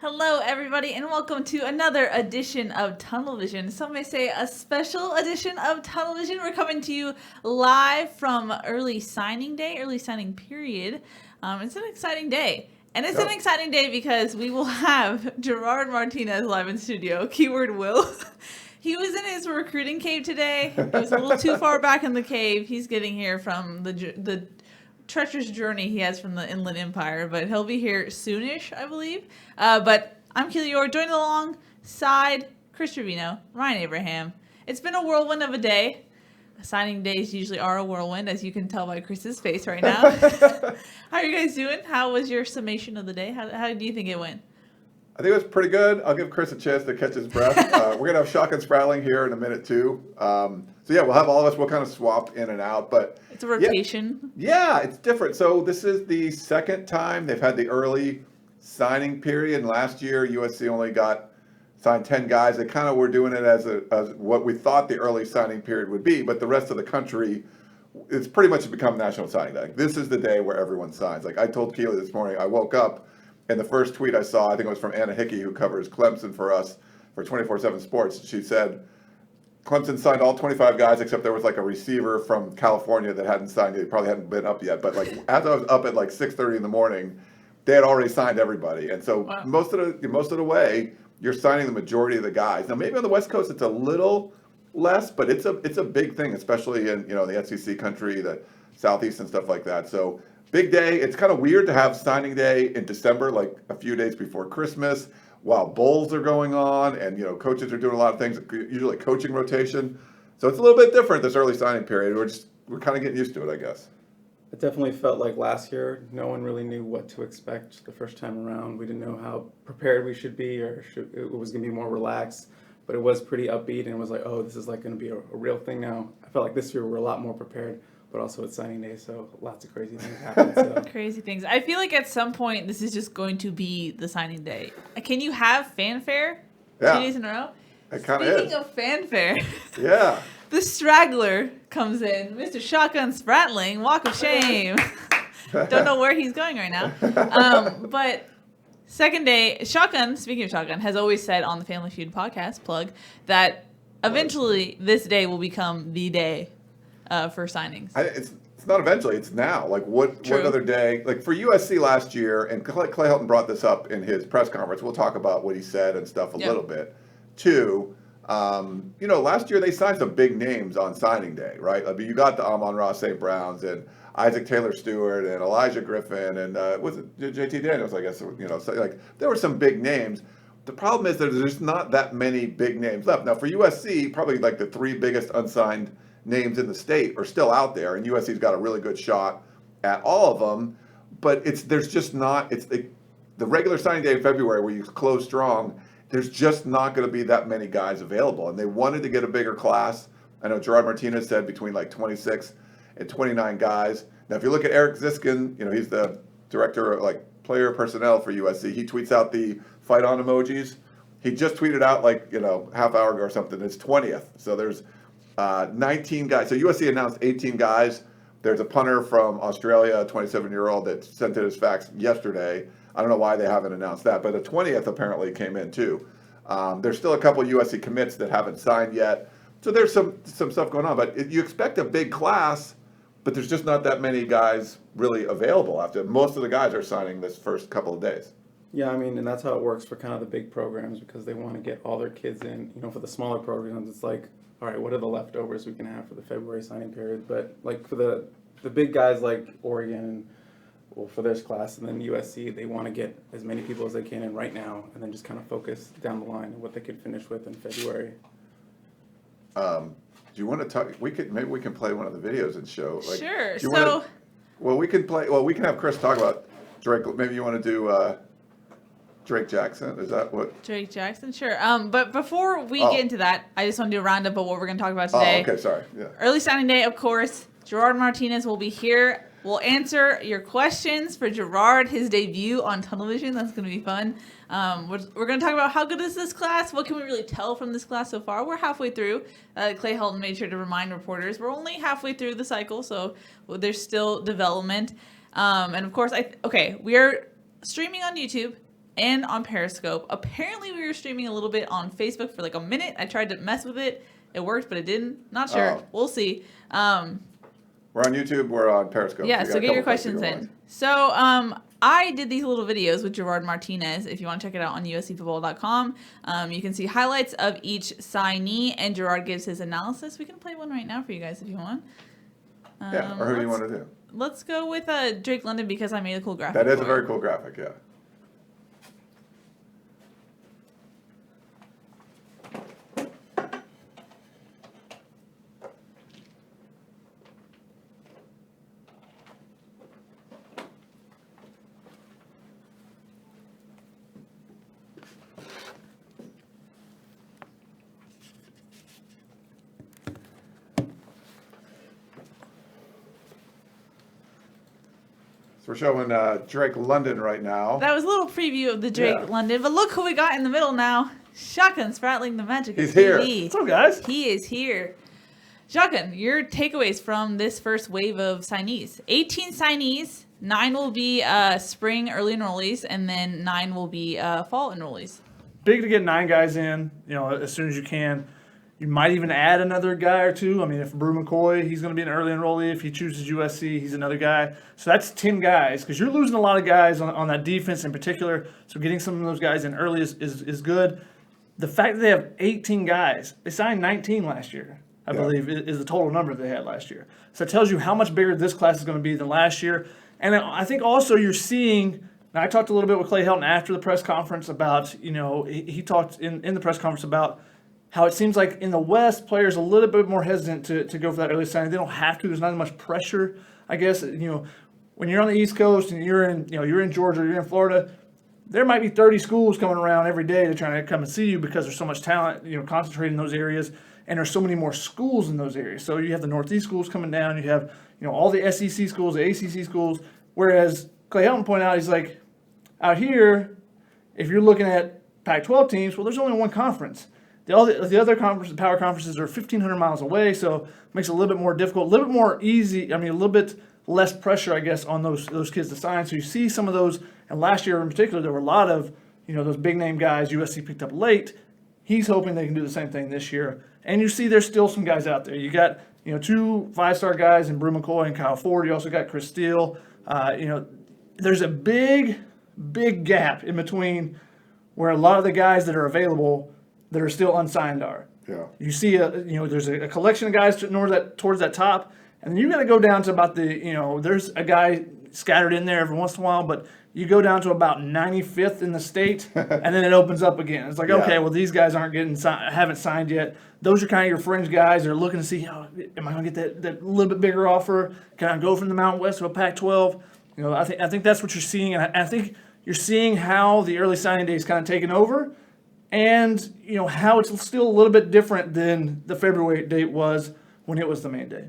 Hello, everybody, and welcome to another edition of Tunnel Vision. Some may say a special edition of Tunnel Vision. We're coming to you live from early signing day, early signing period. It's an exciting day. And it's an exciting day because we will have Gerard Martinez live in studio. Keyword will. He was in his recruiting cave today. He was a little too far back in the cave. He's getting here from the treacherous journey he has from the Inland Empire, but he'll be here soonish, I believe. But I'm Keely Eure, joined alongside Chris Trevino, Ryan Abraham. It's been a whirlwind of a day. Signing days usually are a whirlwind, as you can tell by Chris's face right now. How are you guys doing? How was your summation of the day? How do you think it went? I think it was pretty good. I'll give Chris a chance to catch his breath. We're going to have Shotgun Spratling here in a minute, too. So, yeah, we'll have all of us. We'll kind of swap in and out. But it's a rotation. Yeah, it's different. So this is the second time they've had the early signing period. And last year, USC only signed 10 guys. They kind of were doing it as what we thought the early signing period would be. But the rest of the country, it's pretty much become National Signing Day. This is the day where everyone signs. Like I told Keely this morning, I woke up, and the first tweet I saw, I think it was from Anna Hickey, who covers Clemson for us for 24/7 Sports. She said, Clemson signed all 25 guys except there was like a receiver from California that hadn't signed yet. He probably hadn't been up yet. But like as I was up at like 6:30 in the morning, they had already signed everybody. And so most of the way, you're signing the majority of the guys. Now maybe on the West Coast it's a little less, but it's a big thing, especially in the SEC country, the Southeast and stuff like that. So big day. It's kind of weird to have signing day in December, like a few days before Christmas, while bowls are going on and coaches are doing a lot of things, usually coaching rotation. So it's a little bit different this early signing period. We're kind of getting used to it, I guess. It definitely felt like last year, no one really knew what to expect the first time around. We didn't know how prepared we should be, or it was going to be more relaxed. But it was pretty upbeat, and it was like, oh, this is like going to be a real thing now. I felt like this year we're a lot more prepared, but also it's signing day, so lots of crazy things happen. So. Crazy things. I feel like at some point this is just going to be the signing day. Can you have fanfare 2 days in a row? It kind of is. Speaking of fanfare, yeah, the straggler comes in, Mr. Shotgun Spratling, walk of shame. Don't know where he's going right now. But second day, Shotgun, speaking of Shotgun, has always said on the Family Feud podcast, plug, that eventually this day will become the day for signings. It's not eventually, it's now. Like what other day? Like for USC last year, and Clay Helton brought this up in his press conference. We'll talk about what he said and stuff a little bit. Two, last year they signed some big names on signing day, right? I mean, you got the Amon-Ra St. Browns and Isaac Taylor Stewart and Elijah Griffin and was it JT Daniels, I guess, so like there were some big names. The problem is that there's not that many big names left. Now for USC, probably like the three biggest unsigned names in the state are still out there, and USC's got a really good shot at all of them, but there's just not, it's the regular signing day in February where you close strong, there's just not going to be that many guys available, and they wanted to get a bigger class. I know Gerard Martinez said between like 26 and 29 guys. Now if you look at Eric Ziskin, he's the director of like player personnel for USC, he tweets out the fight on emojis. He just tweeted out like half hour ago or something, it's 20th, so there's 19 guys. So USC announced 18 guys. There's a punter from Australia, a 27-year-old that sent in his fax yesterday. I don't know why they haven't announced that, but the 20th apparently came in too. There's still a couple USC commits that haven't signed yet. So there's some stuff going on, but you expect a big class, but there's just not that many guys really available after. Most of the guys are signing this first couple of days. Yeah, I mean, and that's how it works for kind of the big programs because they want to get all their kids in. For the smaller programs, it's like, all right, what are the leftovers we can have for the February signing period? But like for the big guys like Oregon, for this class, and then USC, they want to get as many people as they can in right now, and then just kind of focus down the line on what they could finish with in February. Do you want to talk? Maybe we can play one of the videos and show. Like, sure. We can have Chris talk about Drake. Maybe you want to do Drake Jackson. Is that what? Drake Jackson, sure. But before we get into that, I just want to do a roundup of what we're going to talk about today. Oh, okay, sorry. Yeah. Early signing day, of course. Gerard Martinez will be here. We'll answer your questions for Gerard, his debut on Tunnel Vision. That's going to be fun. We're going to talk about how good is this class? What can we really tell from this class so far? We're halfway through. Clay Helton made sure to remind reporters we're only halfway through the cycle, so there's still development. And of course, we are streaming on YouTube. and on Periscope. Apparently, we were streaming a little bit on Facebook for like a minute. I tried to mess with it. It worked, but it didn't. Not sure. Oh. We'll see. We're on YouTube. We're on Periscope. Yeah, You so got a get your couple questions places to go in. on. So I did these little videos with Gerard Martinez. If you want to check it out on uscfootball.com, you can see highlights of each signee, and Gerard gives his analysis. We can play one right now for you guys if you want. Yeah, or who do you want to do? Let's go with Drake London because I made a cool graphic. That is for a very him. cool graphic, yeah. So we're showing Drake London right now. That was a little preview of the Drake Yeah. London, but look who we got in the middle now. Shotgun Spratling, the magic He's of here. TV. What's up, guys? He is here. Shotgun, your takeaways from this first wave of signees. 18 signees, 9 will be spring early enrollees, and then 9 will be fall enrollees. Big to get 9 guys in, as soon as you can. You might even add another guy or two. I mean, if Brew McCoy, he's going to be an early enrollee. If he chooses USC, he's another guy. So that's 10 guys because you're losing a lot of guys on that defense in particular. So getting some of those guys in early is good. The fact that they have 18 guys, they signed 19 last year, I believe, is the total number they had last year. So it tells you how much bigger this class is going to be than last year. And I think also you're seeing, and I talked a little bit with Clay Helton after the press conference about, he talked in the press conference about how it seems like in the West, players are a little bit more hesitant to go for that early signing. They don't have to. There's not as much pressure, I guess. When you're on the East Coast and you're in Georgia, you're in Florida, there might be 30 schools coming around every day to try to come and see you because there's so much talent, concentrated in those areas, and there's so many more schools in those areas. So you have the Northeast schools coming down. You have, all the SEC schools, the ACC schools. Whereas Clay Helton pointed out, he's like, out here, if you're looking at Pac-12 teams, well, there's only one conference. The other power conferences are 1,500 miles away, so it makes it a little bit more difficult, a little bit more easy. I mean, a little bit less pressure, I guess, on those kids to sign. So you see some of those, and last year in particular, there were a lot of, those big name guys USC picked up late. He's hoping they can do the same thing this year. And you see there's still some guys out there. You got, 2 5-star guys in Brew McCoy and Kyle Ford. You also got Chris Steele. There's a big gap in between where a lot of the guys that are available that are still unsigned are. Yeah. You see, there's a collection of guys towards that top, and then you got to go down to about there's a guy scattered in there every once in a while, but you go down to about 95th in the state, and then it opens up again. It's like, okay, well, these guys haven't signed yet. Those are kind of your fringe guys that are looking to see, am I going to get that little bit bigger offer? Can I go from the Mountain West to a Pac-12? I think that's what you're seeing, and I think you're seeing how the early signing day is kind of taken over. And, how it's still a little bit different than the February date was when it was the main day.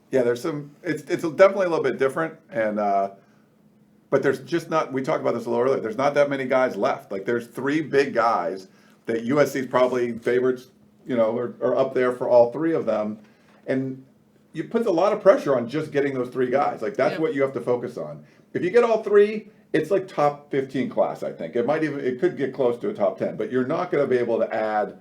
Yeah, there's it's definitely a little bit different. And, but there's just not, we talked about this a little earlier, there's not that many guys left. Like there's 3 big guys that USC's probably favorites, are up there for all 3 of them. And it puts a lot of pressure on just getting those 3 guys. Like that's what you have to focus on. If you get all 3, it's like top 15 class, I think. It could get close to a top 10, but you're not going to be able to add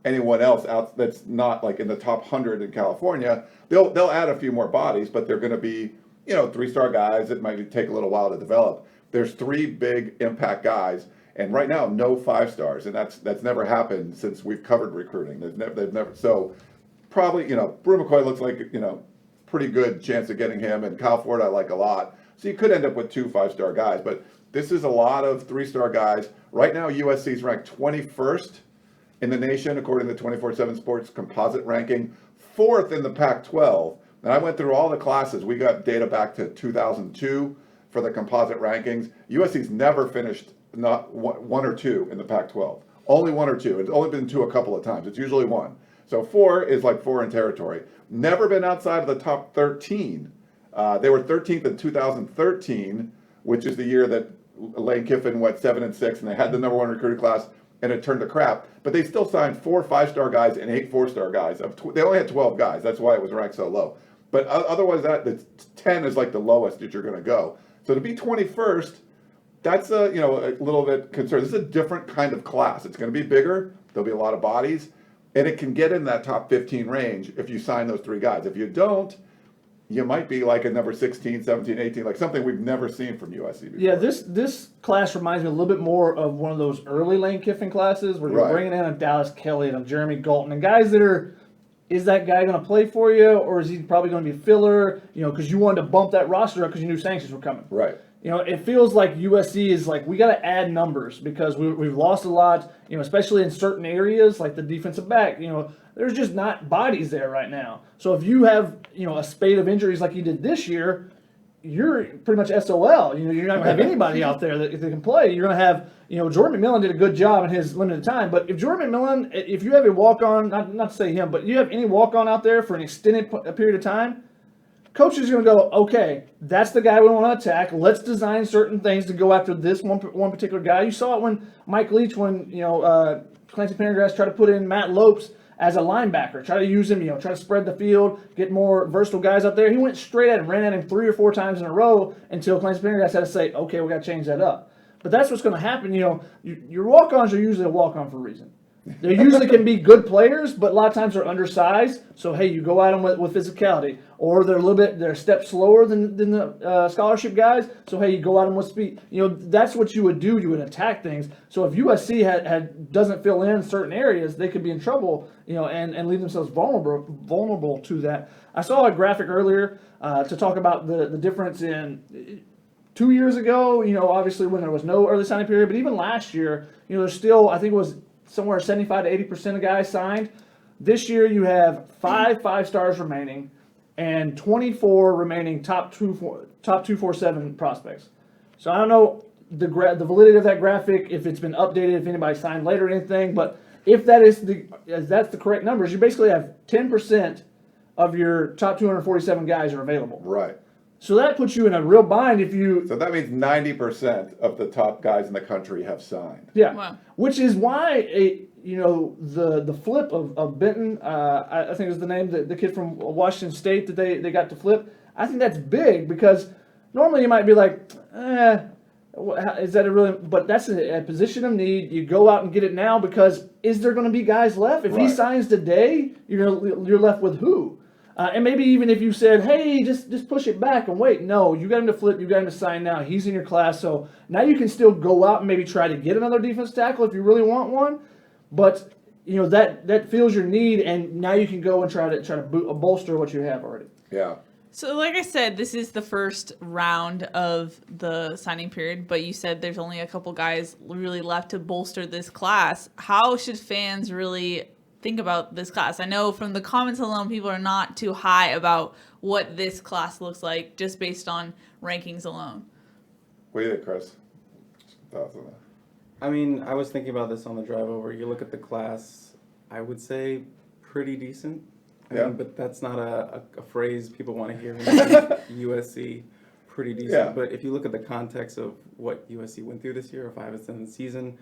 anyone else out that's not like in the top 100 in California. They'll add a few more bodies, but they're going to be, 3-star guys that might take a little while to develop. There's 3 big impact guys, and right now no 5-stars, and that's never happened since we've covered recruiting. They've never. So probably, Brew McCoy looks like, pretty good chance of getting him, and Kyle Ford I like a lot. So you could end up with 2 5-star guys, but this is a lot of 3-star guys. Right now, USC is ranked 21st in the nation, according to the 24/7 Sports composite ranking, 4th in the Pac-12. And I went through all the classes. We got data back to 2002 for the composite rankings. USC's never finished not 1 or 2 in the Pac-12. Only 1 or 2. It's only been 2 a couple of times. It's usually 1. So 4 is like 4 in territory. Never been outside of the top 13. They were 13th in 2013, which is the year that Lane Kiffin went 7-6, and they had the number 1 recruiting class, and it turned to crap. But they still signed 4 5-star guys and 8 4-star guys. They only had 12 guys. That's why it was ranked so low. But otherwise, the 10 is like the lowest that you're going to go. So to be 21st that's a little bit concerned. This is a different kind of class. It's going to be bigger. There'll be a lot of bodies, and it can get in that top 15 range if you sign those 3 guys. If you don't, you might be like a number 16, 17, 18, like something we've never seen from USC before. Yeah, this class reminds me a little bit more of one of those early Lane Kiffin classes where you're bringing in a Dallas Kelly and a Jeremy Galton and guys that are, is that guy going to play for you, or is he probably going to be a filler? Because you wanted to bump that roster up because you knew sanctions were coming. Right. It feels like USC is like, we got to add numbers because we've lost a lot, especially in certain areas like the defensive back. There's just not bodies there right now. So if you have, a spate of injuries like you did this year, you're pretty much SOL. You're not going to have anybody out there that can play. You're going to have, Jordan McMillan did a good job in his limited time. But if Jordan McMillan, if you have a walk-on, not to say him, but you have any walk-on out there for an extended period of time, coach is going to go, okay, that's the guy we want to attack. Let's design certain things to go after this one particular guy. You saw it when Mike Leach, when Clancy Pendergrass tried to put in Matt Lopes as a linebacker, try to use him, try to spread the field, get more versatile guys up there. He went straight at him, ran at him 3 or 4 times in a row until Clancy Pendergrass had to say, okay, we got to change that up. But that's what's going to happen. Your walk-ons are usually a walk-on for a reason. They usually can be good players, but a lot of times they're undersized. So hey, you go at them with physicality, or they're a step slower than the scholarship guys. So hey, you go at them with speed. That's what you would do. You would attack things. So if USC doesn't fill in certain areas, they could be in trouble. And leave themselves vulnerable to that. I saw a graphic earlier to talk about the difference in 2 years ago. Obviously when there was no early signing period, but even last year, there's still, I think it was somewhere 75 to 80% of guys signed. This year you have 5 stars remaining and 24 remaining top 247 prospects. So I don't know the validity of that graphic, if it's been updated, if anybody signed later or anything, but if that's the correct numbers, you basically have 10% of your top 247 guys are available. Right. So that puts you in a real bind if you... So that means 90% of the top guys in the country have signed. Yeah. Wow. Which is why, the flip of Benton, I think is the name, the kid from Washington State that they got to flip. I think that's big because normally you might be like, is that a really... But that's a position of need. You go out and get it now because is there going to be guys left? If he signs today, you're left with who? And maybe even if you said, hey, just push it back and wait. No, you got him to flip. You got him to sign now. He's in your class. So now you can still go out and maybe try to get another defense tackle if you really want one. But, that fills your need, and now you can go and try to bolster what you have already. Yeah. So like I said, this is the first round of the signing period, but you said there's only a couple guys really left to bolster this class. How should fans really think about this class? I know from the comments alone, people are not too high about what this class looks like just based on rankings alone. What do you think, Chris? Thoughts on that? I mean, I was thinking about this on the drive over. You look at the class, I would say pretty decent. I mean, but that's not a phrase people want to hear from USC. Pretty decent. Yeah. But if you look at the context of what USC went through this year, a 5-7 season,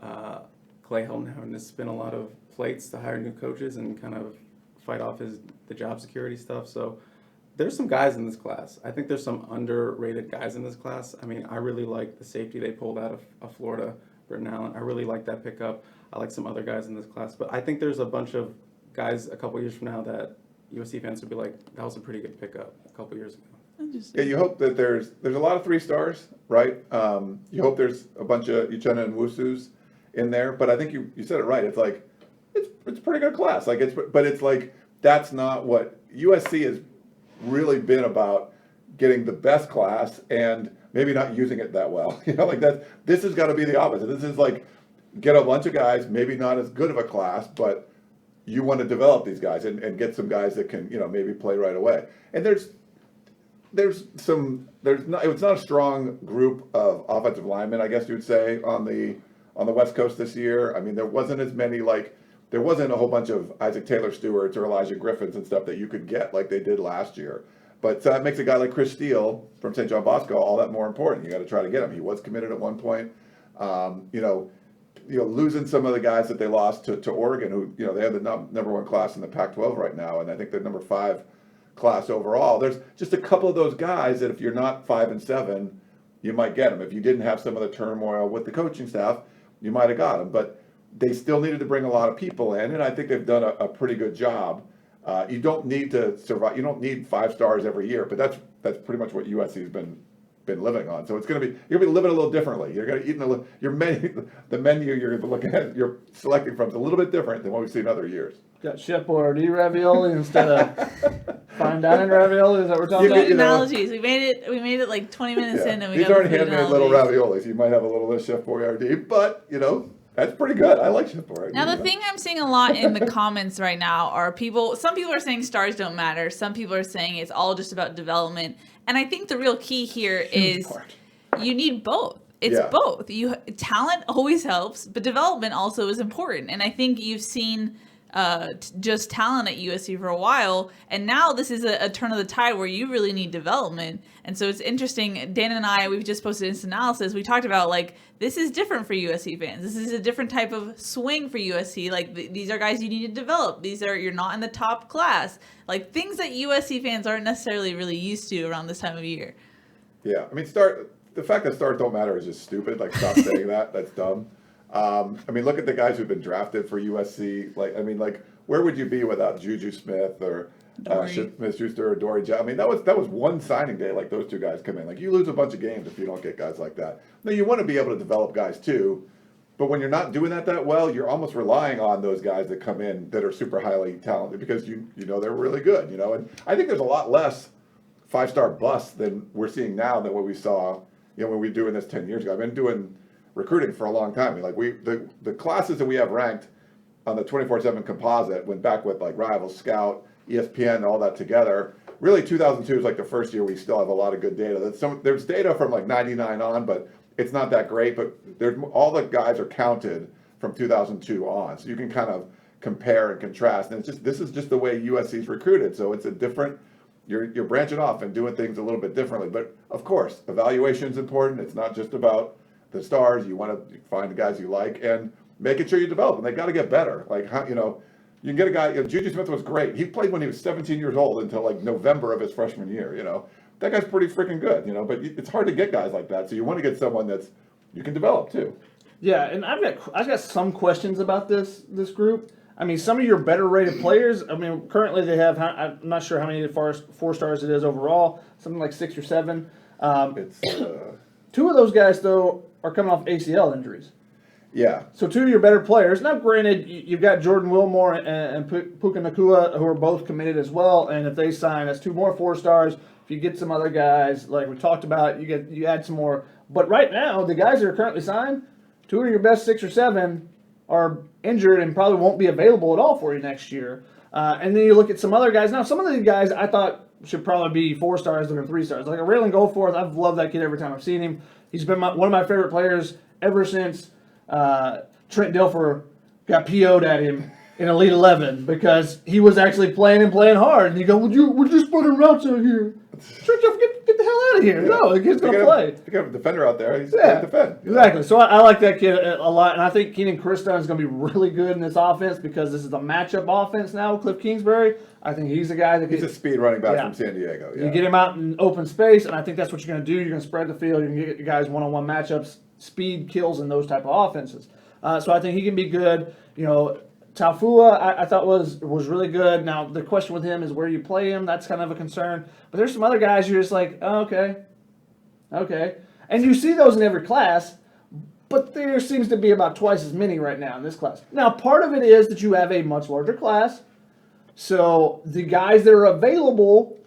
Clay Helton having to spin a lot of plates to hire new coaches and kind of fight off the job security stuff. So there's some guys in this class. I think there's some underrated guys in this class. I mean, I really like the safety they pulled out of Florida, Britton Allen. I really like that pickup. I like some other guys in this class. But I think there's a bunch of guys a couple years from now that USC fans would be like, that was a pretty good pickup a couple years ago. Yeah, you hope that there's a lot of 3 stars, right? You hope there's a bunch of Uchenna and Wusus in there. But I think you said it right. It's like, it's a pretty good class. But it's like, that's not what USC has really been about, getting the best class and maybe not using it that well. This has got to be the opposite. This is like, get a bunch of guys, maybe not as good of a class, but you want to develop these guys and get some guys that can, maybe play right away. And it's not a strong group of offensive linemen, I guess you would say, on the West Coast this year. I mean, there wasn't as many, there wasn't a whole bunch of Isaac Taylor Stewarts or Elijah Griffins and stuff that you could get like they did last year. But that makes a guy like Chris Steele from St. John Bosco all that more important. You got to try to get him. He was committed at one point. Losing some of the guys that they lost to Oregon, who, they have the number 1 class in the Pac-12 right now, and I think they're number 5 class overall. There's just a couple of those guys that if you're not 5 and 7, you might get him. If you didn't have some of the turmoil with the coaching staff, you might have got him. But they still needed to bring a lot of people in, and I think they've done a pretty good job. You don't need to survive. You don't need 5 stars every year, but that's pretty much what USC has been living on. So it's going to be, you're going to be living a little differently. You're going to eat your menu, the menu you're looking at, you're selecting from is a little bit different than what we've seen other years. Got Chef Boyardee ravioli instead of fine dining ravioli. Is that what we're talking about? Analogies. We made it like 20 minutes in, and we these got aren't the food handmade little raviolis. You might have a little of Chef Boyardee, but that's pretty good. I like Chef Boyardee. Now, the thing I'm seeing a lot in the comments right now are some people are saying stars don't matter. Some people are saying it's all just about development. And I think the real key here is you need both. It's both. Talent always helps, but development also is important. And I think you've seen just talent at USC for a while, and now this is a turn of the tide where you really need development. And so it's interesting. Dan and I, we've just posted instant analysis. We talked about this is different for USC fans. This is a different type of swing for USC. These are guys you need to develop. You're not in the top class. Things that USC fans aren't necessarily really used to around this time of year. Yeah, I mean, the fact that stars don't matter is just stupid. Stop saying that. That's dumb. Look at the guys who've been drafted for USC. Where would you be without Juju Smith or Smith-Schuster or Dory Jones? That was one signing day. Those 2 guys come in. You lose a bunch of games if you don't get guys like that. Now, you want to be able to develop guys too, but when you're not doing that well, you're almost relying on those guys that come in that are super highly talented because you know they're really good. And I think there's a lot less 5-star busts than we're seeing now than what we saw. When we were doing this 10 years ago. I've been doing recruiting for a long time. The classes that we have ranked on the 24/7 composite went back with Rivals, Scout, ESPN, all that together. Really, 2002 is the first year we still have a lot of good data. There's data from 99 on, but it's not that great. But all the guys are counted from 2002 on, so you can kind of compare and contrast. And this is just the way USC's recruited. So it's a different. You're branching off and doing things a little bit differently. But of course, evaluation is important. It's not just about the stars. You want to find the guys you like and making sure you develop them. They got to get better. You can get a guy. Juju Smith was great. He played when he was 17 years old until November of his freshman year. That guy's pretty freaking good. But it's hard to get guys like that. So you want to get someone that's you can develop too. Yeah, and I've got some questions about this group. Some of your better rated players. Currently they have. I'm not sure how many 4 stars it is overall. Something like 6 or 7. It's 2 of those guys though are coming off ACL injuries. Yeah. So 2 of your better players. Now, granted, you've got Jordan Wilmore and Puka Nacua, who are both committed as well. And if they sign, that's 2 more 4 stars. If you get some other guys, like we talked about, you add some more. But right now, the guys that are currently signed, 2 of your best 6 or 7 are injured and probably won't be available at all for you next year. And then you look at some other guys. Now, some of these guys I thought should probably be 4 stars or 3 stars. Like a Raylan Goforth, I've loved that kid every time I've seen him. He's been one of my favorite players ever since Trent Dilfer got PO'd at him in Elite 11 because he was actually playing hard. And you go, we're just putting routes out here. Trent Dilfer, get the hell out of here. Yeah. No, the kid's going to play. You got a defender out there. He's going to defend. Exactly. So I like that kid a lot. And I think Keenan Christon is going to be really good in this offense because this is a matchup offense now with Cliff Kingsbury. I think he's the guy that he's a speed running back from San Diego. Yeah. You get him out in open space, and I think that's what you're going to do. You're going to spread the field. You're going to get your guys one-on-one matchups, speed kills, and those type of offenses. So I think he can be good. Taufua, I thought was really good. Now, the question with him is where you play him. That's kind of a concern. But there's some other guys you're just like, oh, okay. And you see those in every class, but there seems to be about twice as many right now in this class. Now, part of it is that you have a much larger class. So the guys that are available,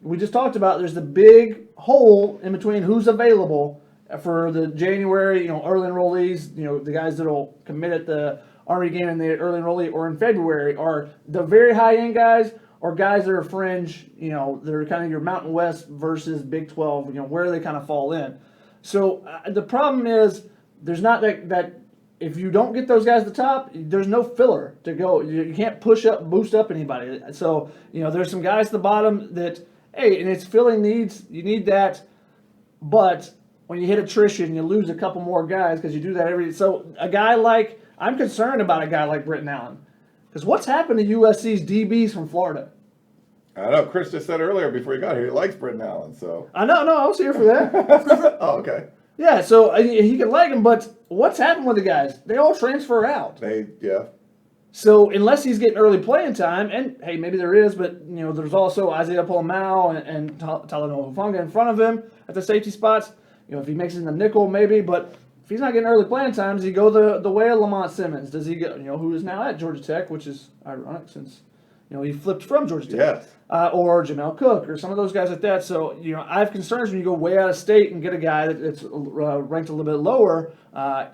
we just talked about, there's the big hole in between who's available for the January, early enrollees, the guys that will commit at the Army game in the early enrollee or in February are the very high-end guys or guys that are fringe, that are kind of your Mountain West versus Big 12, where they kind of fall in. So the problem is there's not that if you don't get those guys at the top, there's no filler to go. You can't boost up anybody. So, there's some guys at the bottom that, hey, and it's filling needs. You need that. But when you hit attrition, you lose a couple more guys because you do that so I'm concerned about a guy like Britton Allen. Because what's happened to USC's DBs from Florida? I know Chris just said earlier before he got here he likes Britton Allen. So I know, no, I was here for that. oh, okay. Yeah, so he can like him, but what's happened with the guys? They all transfer out. Yeah. So unless he's getting early playing time, and hey, maybe there is, but there's also Isaiah Paul-Mao and Talanoa Hufanga in front of him at the safety spots. If he makes it in the nickel, maybe, but if he's not getting early playing time, does he go the way of Lamont Simmons? Does he go, who is now at Georgia Tech, which is ironic since, he flipped from Georgia Tech. Yes. Or Jamel Cook or some of those guys like that. So, I have concerns when you go way out of state and get a guy that's ranked a little bit lower.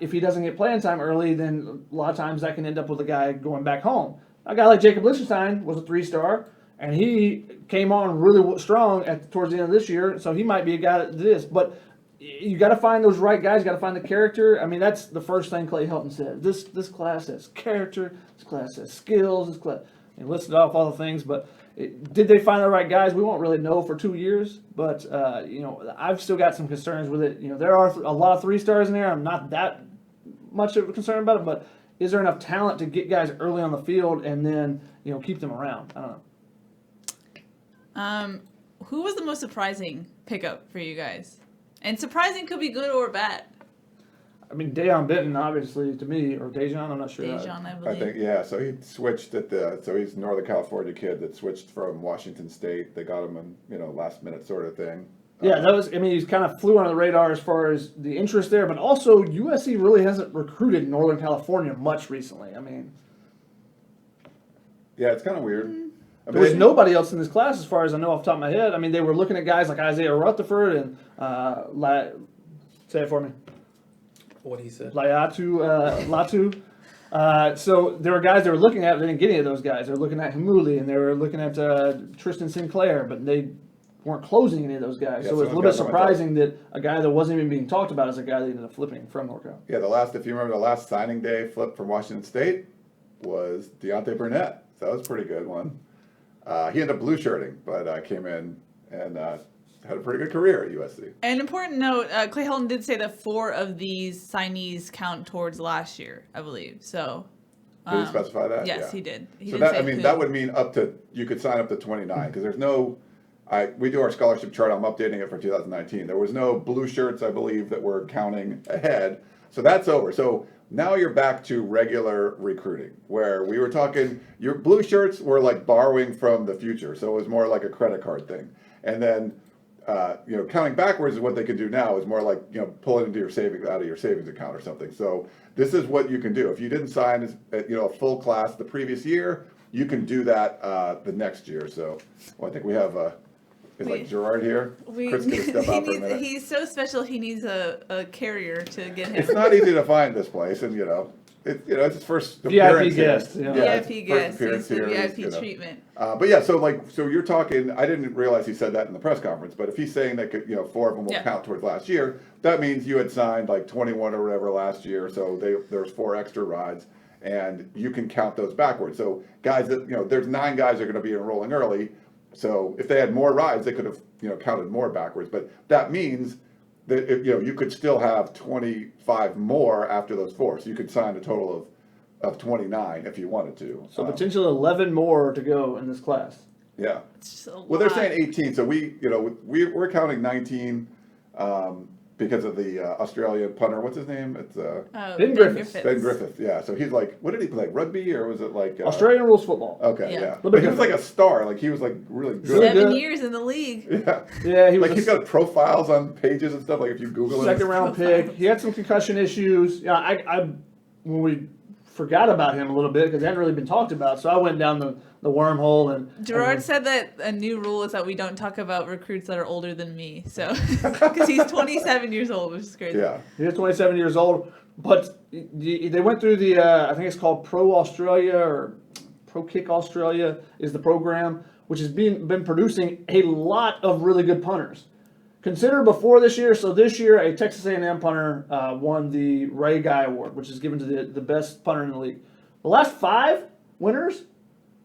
If he doesn't get playing time early, then a lot of times that can end up with a guy going back home. A guy like Jacob Lichtenstein was a 3-star, and he came on really strong towards the end of this year, so he might be a guy that is. But you got to find those right guys. You got to find the character. I mean, that's the first thing Clay Helton said. This class has character. This class has skills. This class. He listed off all the things, but did they find the right guys? We won't really know for 2 years, but I've still got some concerns with it. There are a lot of 3-stars in there. I'm not that much of a concern about it, but is there enough talent to get guys early on the field and then keep them around? I don't know. Who was the most surprising pickup for you guys? And surprising could be good or bad. I mean, Dejon Benton, obviously, to me, or Dejon, I'm not sure. Dejon, I believe. I think, yeah, so he switched so he's a Northern California kid that switched from Washington State. They got him in, last minute sort of thing. Yeah, he's kind of flew under the radar as far as the interest there, but also USC really hasn't recruited Northern California much recently. I mean, yeah, it's kind of weird. There was nobody else in this class, as far as I know off the top of my head. I mean, they were looking at guys like Isaiah Rutherford and say it for me. What he said. Latu. So there were guys they were looking at, but they didn't get any of those guys. They were looking at Hamuli, and they were looking at Tristan Sinclair, but they weren't closing any of those guys. Yeah, so it was a little bit surprising that a guy that wasn't even being talked about is a guy that ended up flipping from NorCal. Yeah, if you remember the last signing day flip from Washington State was Deontay Burnett. So that was a pretty good one. He ended up blue shirting, but came in and had a pretty good career at USC. An important note, Clay Helton did say that 4 of these signees count towards last year, I believe. So, did he specify that? Yes, yeah. he did. He so did that would mean you could sign up to 29 because there's no. We do our scholarship chart. I'm updating it for 2019. There was no blue shirts, I believe, that were counting ahead. So that's over. So now you're back to regular recruiting, where we were talking. Your blue shirts were like borrowing from the future, so it was more like a credit card thing, and then. Counting backwards is what they can do now is more like, pull it into your savings out of your savings account or something. So this is what you can do. If you didn't sign, a full class the previous year, you can do that the next year. So I think we have like Gerard here. Chris can step out for a minute. He's so special. He needs a carrier to get him. It's not easy to find this place, and it's his first VIP appearance guest. here. VIP guest. Appearance He's the here. VIP treatment. But yeah, so you're talking. I didn't realize he said that in the press conference. But if he's saying that 4 of them will count towards last year, that means you had signed like 21 or whatever last year. So there's 4 extra rides, and you can count those backwards. So guys that there's 9 guys that are going to be enrolling early. So if they had more rides, they could have counted more backwards. But that means that you could still have 25 more after those 4. So you could sign a total of 29 if you wanted to. So potentially 11 more to go in this class. Yeah. Well, they're saying 18. So we're counting 19 because of the Australian punter. What's his name? It's Ben Griffiths. Ben Griffith. Yeah. So he's like, what did he play? Rugby or was it like Australian rules football? Okay. Yeah. Yeah. But he was like a star. Like he was like really good. 7 years in the league. Yeah. Yeah. He was he's got profiles on pages and stuff. Like if you Google second him. round pick. He had some concussion issues. Yeah. I when we forgot about him a little bit because he hadn't really been talked about. So I went down the wormhole and Gerard said that a new rule is that we don't talk about recruits that are older than me. So because he's 27 years old, which is crazy. Yeah. He's 27 years old, but they went through the I think it's called Pro Australia or Pro Kick Australia is the program, which has been producing a lot of really good punters. Consider before this year, so this year a Texas A&M punter won the Ray Guy Award, which is given to the best punter in the league. The last 5 winners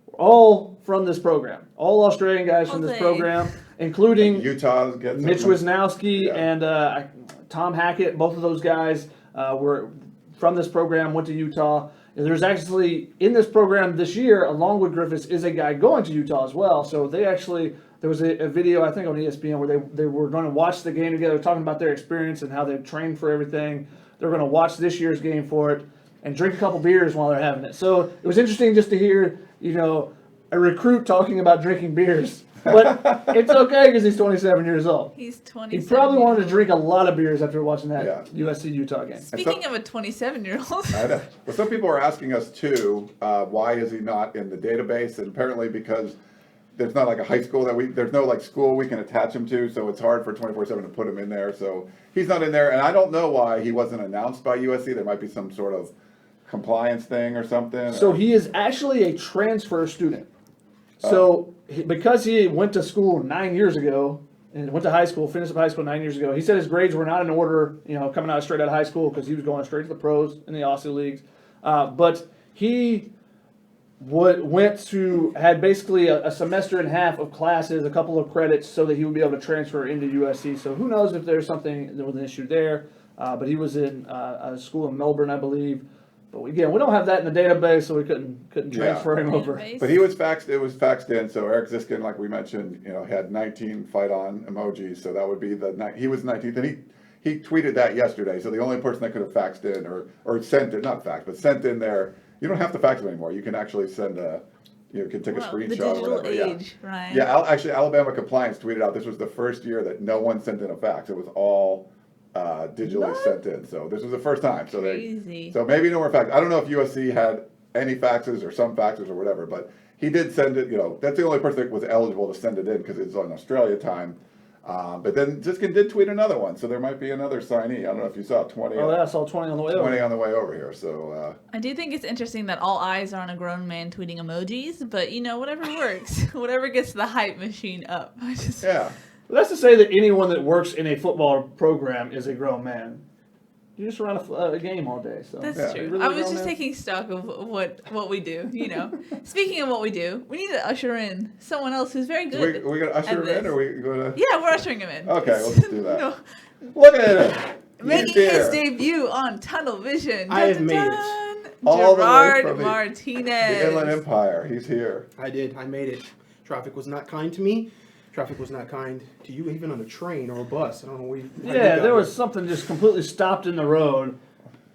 were all from this program. All Australian guys from this program, including Utah's gets Mitch Wisnowski Yeah. and Tom Hackett. Both of those guys were from this program, went to Utah. There's actually, in this program this year, along with Griffiths, is a guy going to Utah as well. So they actually, there was a video, I think, on ESPN where they were going to watch the game together, talking about their experience and how they've trained for everything. They're going to watch this year's game for it and drink a couple beers while they're having it. So it was interesting just to hear, a recruit talking about drinking beers. But it's okay because he's 27 years old. He's 27. He probably wanted to drink a lot of beers after watching that USC-Utah game. Speaking of a 27-year-old. I know. Well, some people are asking us too, why is he not in the database? And apparently because there's not like a high school there's no like school we can attach him to, so it's hard for 24/7 to put him in there. So he's not in there, and I don't know why he wasn't announced by USC. There might be some sort of compliance thing or something. So he is actually a transfer student. So because he went to school 9 years ago and went to high school, finished up high school 9 years ago, he said his grades were not in order, coming out straight out of high school because he was going straight to the pros in the Aussie leagues. But he had basically a semester and a half of classes, a couple of credits, so that he would be able to transfer into USC. So who knows if there's something that was an issue there. But he was in a school in Melbourne, I believe. But again, we don't have that in the database, so we couldn't transfer him over. But it was faxed in, so Eric Ziskin, like we mentioned, had 19 fight on emojis, so that would be he was 19th, and he tweeted that yesterday, so the only person that could have faxed in or sent it, not faxed, but sent in there, you don't have to fax it anymore. You can actually send you can take a screenshot. The digital or whatever. age, right? Yeah, actually, Alabama Compliance tweeted out this was the first year that no one sent in a fax. It was all digitally sent in. So this was the first time. So Crazy. so maybe no more fax. I don't know if USC had any faxes or some faxes or whatever, but he did send it. That's the only person that was eligible to send it in because it's on Australia time. But then Ziskin did tweet another one, so there might be another signee. I don't know if you saw 20. Oh, yeah, I saw 20 on the way over. 20 on the way over here. So I do think it's interesting that all eyes are on a grown man tweeting emojis, but whatever works, whatever gets the hype machine up. yeah. Well, that's to say that anyone that works in a football program is a grown man. You just run a game all day. So That's true. Really I was just taking stock of what we do. Speaking of what we do, we need to usher in someone else who's very good. Are we going to usher him in, or are we going to? Yeah, we're ushering him in. Okay, let's do that. No. Look at him. Making his debut on Tunnel Vision. I have made it. Gerard Martinez. The Inland Empire. He's here. I did. I made it. Traffic was not kind to me. Traffic was not kind to you, even on a train or a bus. I don't know. There was something just completely stopped in the road.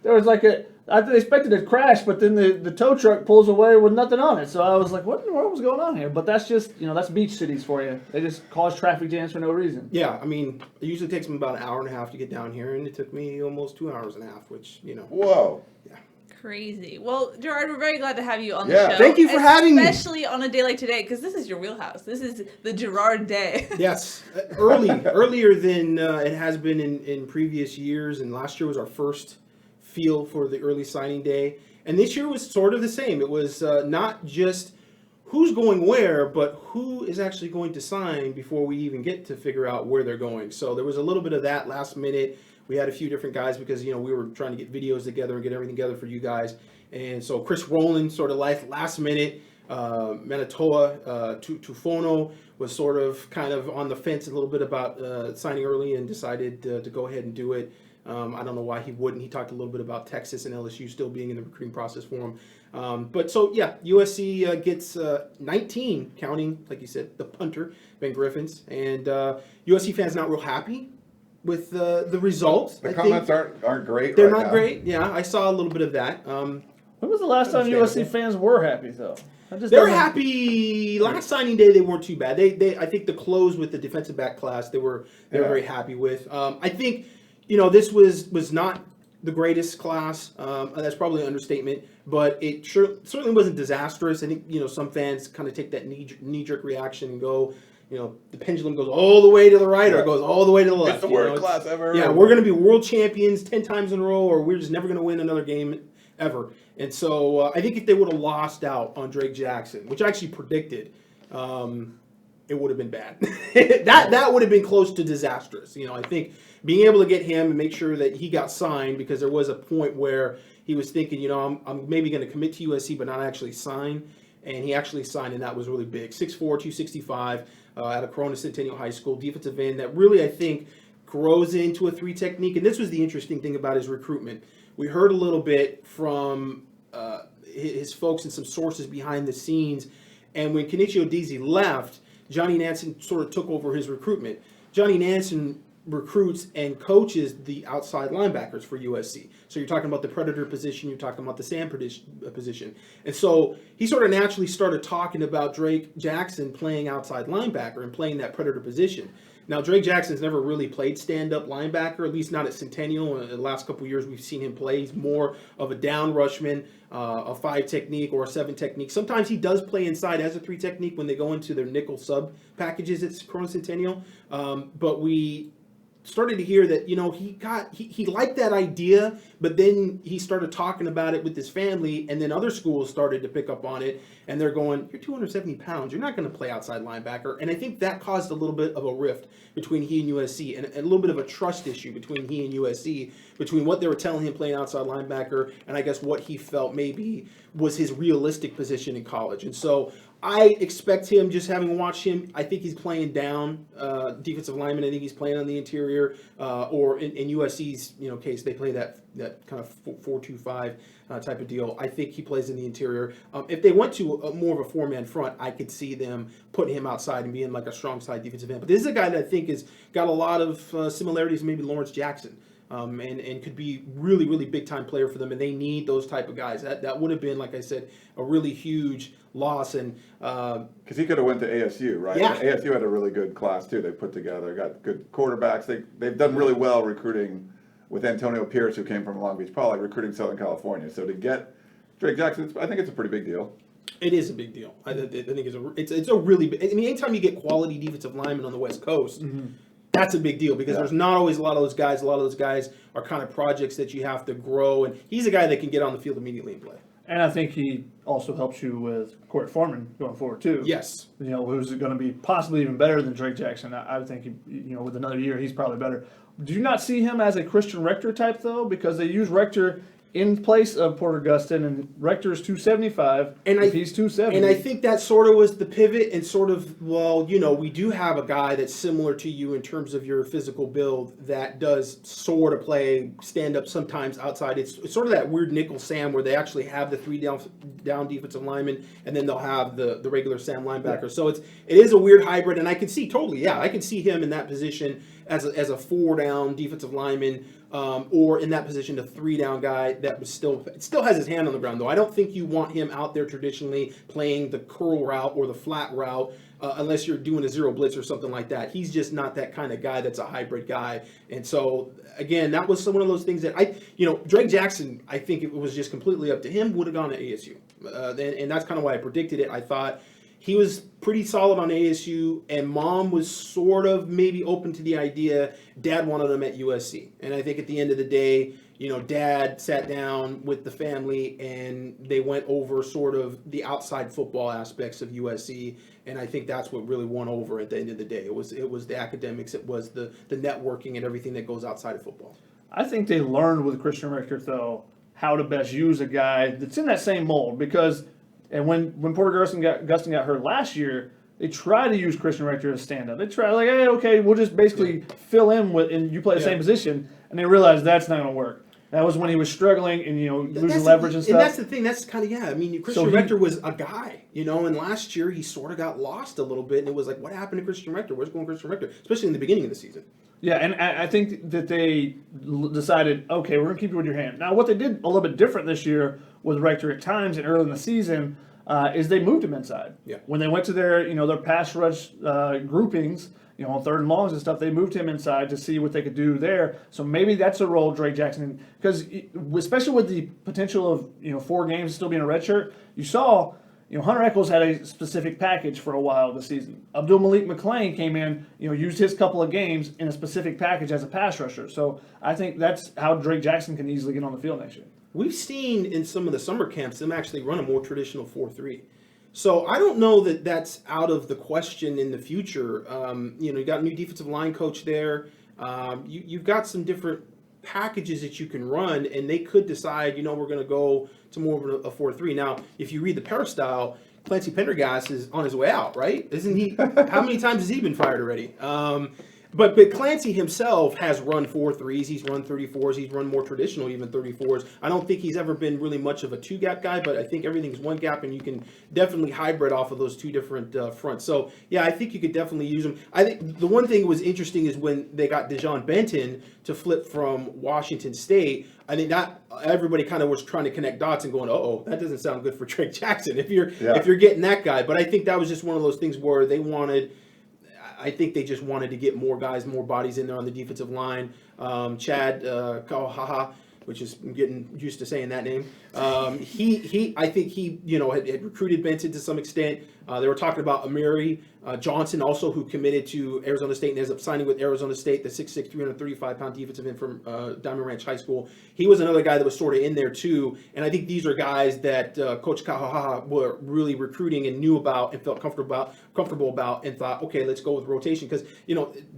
There was I expected a crash, but then the tow truck pulls away with nothing on it. So I was like, what in the world was going on here? But that's just, that's beach cities for you. They just cause traffic jams for no reason. Yeah, I mean, it usually takes me about an hour and a half to get down here, and it took me almost 2 hours and a half, which, Whoa. Yeah. Crazy. Well, Gerard, we're very glad to have you on the show. Thank you for having me. Especially on a day like today, because this is your wheelhouse. This is the Gerard day. Yes. Earlier than it has been in previous years, and last year was our first feel for the early signing day. And this year was sort of the same. It was not just who's going where, but who is actually going to sign before we even get to figure out where they're going. So there was a little bit of that last minute. We had a few different guys because, we were trying to get videos together and get everything together for you guys. And so Chris Rowland sort of last minute. Manitoa Tufono was sort of kind of on the fence a little bit about signing early and decided to go ahead and do it. I don't know why he wouldn't. He talked a little bit about Texas and LSU still being in the recruiting process for him. USC gets 19, counting, like you said, the punter, Ben Griffins. And USC fans not real happy with the results. The comments aren't great. They're right not now. great. Yeah, I saw a little bit of that. When was the last time USC fans were happy, though? They were happy. Last signing day, they weren't too bad. I think the close with the defensive back class, they were very happy with. I think, this was not the greatest class. That's probably an understatement, but it certainly wasn't disastrous. I think, some fans kind of take that knee-jerk reaction and go, the pendulum goes all the way to the right or it goes all the way to the left. It's the worst class ever. Yeah, we're going to be world champions 10 times in a row, or we're just never going to win another game ever. And so I think if they would have lost out on Drake Jackson, which I actually predicted, it would have been bad. that would have been close to disastrous. I think being able to get him and make sure that he got signed, because there was a point where he was thinking, I'm maybe going to commit to USC but not actually sign. And he actually signed, and that was really big. 6'4", 265 out of Corona Centennial High School, defensive end that really, I think, grows into a 3 technique. And this was the interesting thing about his recruitment. We heard a little bit from his folks and some sources behind the scenes. And when Kenichi Odeze left, Johnny Nansen sort of took over his recruitment. Johnny Nansen recruits and coaches the outside linebackers for USC. So you're talking about the predator position, you're talking about the Sam position. And so he sort of naturally started talking about Drake Jackson playing outside linebacker and playing that predator position. Now, Drake Jackson's never really played stand-up linebacker, at least not at Centennial. In the last couple of years, we've seen him play. He's more of a down rushman, a 5 technique or a 7 technique. Sometimes he does play inside as a 3 technique when they go into their nickel sub packages at Corona Centennial. But we started to hear that, he liked that idea, but then he started talking about it with his family, and then other schools started to pick up on it, and they're going, you're 270 pounds, you're not going to play outside linebacker. And I think that caused a little bit of a rift between he and USC, and a little bit of a trust issue between he and USC, between what they were telling him playing outside linebacker, and I guess what he felt maybe was his realistic position in college. And so I expect him, just having watched him, I think he's playing down defensive lineman. I think he's playing on the interior, or in USC's case, they play that kind of 4-2-5 type of deal. I think he plays in the interior. If they went to more of a 4-man front, I could see them putting him outside and being like a strong side defensive end. But this is a guy that I think has got a lot of similarities to maybe Lawrence Jackson. And could be really, really big time player for them, and they need those type of guys. That would have been, like I said, a really huge loss. And because he could have went to ASU, right? Yeah. And ASU had a really good class too. They put together, got good quarterbacks. They've done really well recruiting with Antonio Pierce, who came from Long Beach Poly, recruiting Southern California. So to get Drake Jackson, I think it's a pretty big deal. It is a big deal. I think it's a really big. I mean, anytime you get quality defensive linemen on the West Coast. Mm-hmm. That's a big deal because there's not always a lot of those guys. A lot of those guys are kind of projects that you have to grow, and he's a guy that can get on the field immediately and play. And I think he also helps you with Court Foreman going forward too. Yes. Who's going to be possibly even better than Drake Jackson. I would think, with another year, he's probably better. Do you not see him as a Christian Rector type though? Because they use Rector in place of Porter Gustin, and Rector's 275, and he's 270. And I think that sort of was the pivot, and sort of, we do have a guy that's similar to you in terms of your physical build that does sort of play stand-up sometimes outside. It's sort of that weird nickel Sam where they actually have the 3 down defensive linemen, and then they'll have the regular Sam linebacker. Yeah. So it is a weird hybrid, and I can see I can see him in that position as a 4 down defensive lineman, or in that position, a 3 down guy that still has his hand on the ground, though. I don't think you want him out there traditionally playing the curl route or the flat route, unless you're doing a zero blitz or something like that. He's just not that kind of guy that's a hybrid guy. And so, again, that was one of those things that Drake Jackson, I think it was just completely up to him, would have gone to ASU. And that's kind of why I predicted it. I thought he was pretty solid on ASU, and Mom was sort of maybe open to the idea. Dad wanted him at USC. And I think at the end of the day, Dad sat down with the family and they went over sort of the outside football aspects of USC. And I think that's what really won over at the end of the day. It was the academics, it was the networking and everything that goes outside of football. I think they learned with Christian Rector, though, how to best use a guy that's in that same mold, because when Porter Gustin got hurt last year, they tried to use Christian Rector as stand-up. They tried, hey, okay, we'll just basically fill in and you play the same position, and they realized that's not going to work. That was when he was struggling and, losing leverage and stuff. And that's the thing. That's kind of, I mean, Christian Rector was a guy, and last year he sort of got lost a little bit, and it was like, what happened to Christian Rector? Where's going Christian Rector? Especially in the beginning of the season. Yeah, and I think that they decided, okay, we're going to keep you with your hand. Now, what they did a little bit different this year with Rector at times and early in the season is they moved him inside. Yeah. When they went to their pass rush groupings, on 3rd and longs and stuff, they moved him inside to see what they could do there. So maybe that's a role Drake Jackson, because especially with the potential of 4 games still being a redshirt, you saw Hunter Echols had a specific package for a while this season. Abdul Malik McClain came in, used his couple of games in a specific package as a pass rusher. So I think that's how Drake Jackson can easily get on the field next year. We've seen in some of the summer camps them actually run a more traditional 4-3. So I don't know that that's out of the question in the future. You got a new defensive line coach there. You've got some different packages that you can run, and they could decide, we're going to go to more of a 4-3. Now, if you read the peristyle, Clancy Pendergast is on his way out, right? Isn't he? How many times has he been fired already? But Clancy himself has run 4.3s. He's run 34s. He's run more traditional, even 34s. I don't think he's ever been really much of a two-gap guy, but I think everything's one gap, and you can definitely hybrid off of those two different fronts. So, yeah, I think you could definitely use him. I think the one thing that was interesting is when they got Dejon Benton to flip from Washington State, I think that everybody kind of was trying to connect dots and going, uh-oh, that doesn't sound good for Drake Jackson if you're getting that guy. But I think that was just one of those things where I think they just wanted to get more guys, more bodies in there on the defensive line. Chad Kawahaha, which is I'm getting used to saying that name. I think he had recruited Benton to some extent. They were talking about Amiri Johnson also, who committed to Arizona State and ends up signing with Arizona State, the 6'6", 335-pound defensive end from Diamond Ranch High School. He was another guy that was sort of in there too. And I think these are guys that Coach Kawahaha were really recruiting and knew about and felt comfortable about and thought, okay, let's go with rotation. Because,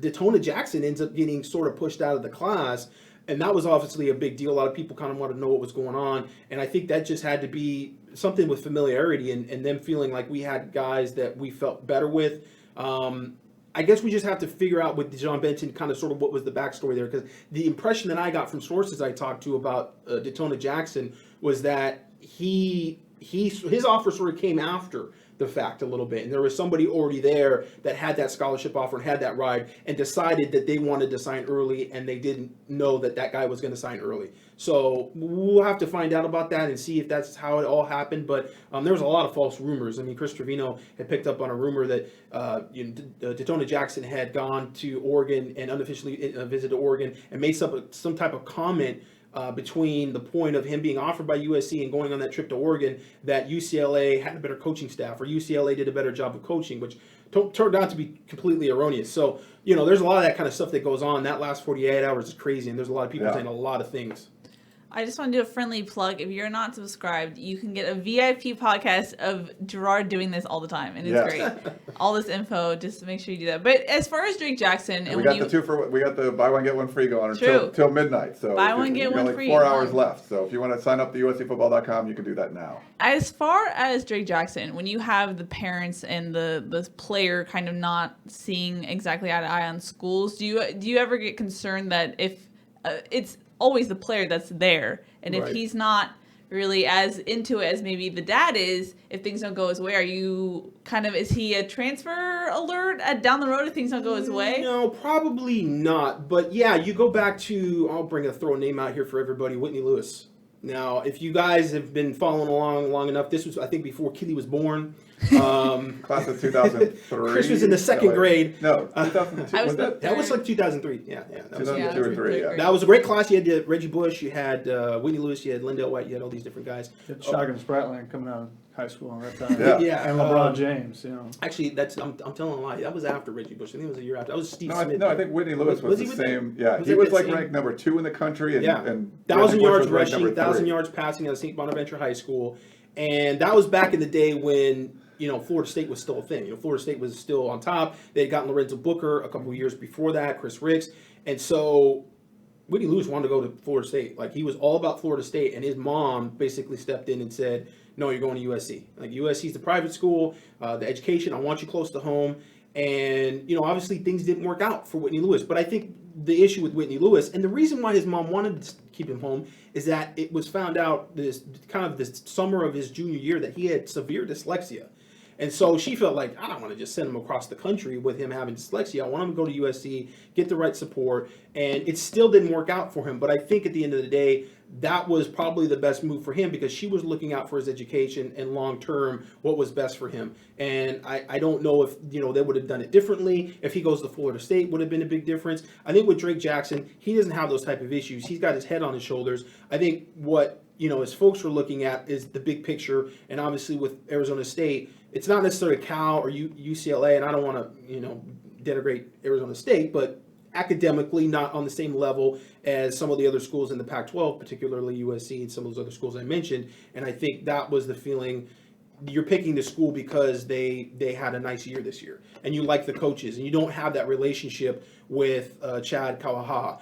Detona Jackson ends up getting sort of pushed out of the class. And that was obviously a big deal. A lot of people kind of wanted to know what was going on. And I think that just had to be something with familiarity and them feeling like we had guys that we felt better with. I guess we just have to figure out with Dejon Benton kind of sort of what was the backstory there. Because the impression that I got from sources I talked to about Detona Jackson was that his offer sort of came after the fact a little bit, and there was somebody already there that had that scholarship offer and had that ride and decided that they wanted to sign early, and they didn't know that guy was going to sign early. So we'll have to find out about that and see if that's how it all happened. But there was a lot of false rumors. I mean, Chris Trevino had picked up on a rumor that Detona Jackson had gone to Oregon and unofficially visited Oregon and made some type of comment between the point of him being offered by USC and going on that trip to Oregon, that UCLA had a better coaching staff or UCLA did a better job of coaching, which turned out to be completely erroneous. So, there's a lot of that kind of stuff that goes on. That last 48 hours is crazy, and there's a lot of people saying a lot of things. I just want to do a friendly plug. If you're not subscribed, you can get a VIP podcast of Gerard doing this all the time, and it's great. All this info, just make sure you do that. But as far as Drake Jackson, and we got the buy one get one free going until midnight. So buy one get one free. 4 hours left. So if you want to sign up to USCFootball.com, you can do that now. As far as Drake Jackson, when you have the parents and the player kind of not seeing exactly eye to eye on schools, do you ever get concerned that if it's always the player that's there, and if he's not really as into it as maybe the dad is, if things don't go his way, are you is he a transfer alert down the road if things don't go his way? No, probably not. But yeah, you go back to, I'll throw a name out here for everybody, Whitney Lewis. Now, if you guys have been following along long enough, this was, I think, before Keely was born. Class of 2003. Chris was in the second grade. No, 2002. That was like 2003 Yeah. 2002 or 3, yeah. That was a great class. You had Reggie Bush, you had Whitney Lewis, you had Lindell White, you had all these different guys. Shotgun Spratling coming out of high school at that time. Yeah. And LeBron James, Actually, I'm telling a lie. That was after Reggie Bush. I think it was a year after. That was Steve Smith. No, I think Whitney Lewis was the same. Yeah, he was ranked number 2 in the country. And 1,000 yards rushing, 1,000 yards passing at St. Bonaventure High School. And that was back in the day when Florida State was still a thing. Florida State was still on top. They had gotten Lorenzo Booker a couple of years before that, Chris Ricks. And so Whitney Lewis wanted to go to Florida State. Like, he was all about Florida State. And his mom basically stepped in and said, no, you're going to USC. Like, USC's the private school, the education, I want you close to home. And, obviously things didn't work out for Whitney Lewis. But I think the issue with Whitney Lewis, and the reason why his mom wanted to keep him home, is that it was found out this summer of his junior year that he had severe dyslexia. And so she felt like, I don't want to just send him across the country with him having dyslexia. I want him to go to USC, get the right support. And it still didn't work out for him. But I think at the end of the day, that was probably the best move for him because she was looking out for his education and long-term what was best for him. And I don't know if, they would have done it differently. If he goes to Florida State, would have been a big difference. I think with Drake Jackson, he doesn't have those type of issues. He's got his head on his shoulders. I think what, as folks were looking at is the big picture. And obviously with Arizona State, it's not necessarily Cal or UCLA, and I don't want to, denigrate Arizona State, but academically not on the same level as some of the other schools in the Pac-12, particularly USC and some of those other schools I mentioned. And I think that was the feeling. You're picking the school because they had a nice year this year, and you like the coaches, and you don't have that relationship with Chad Kawahaha.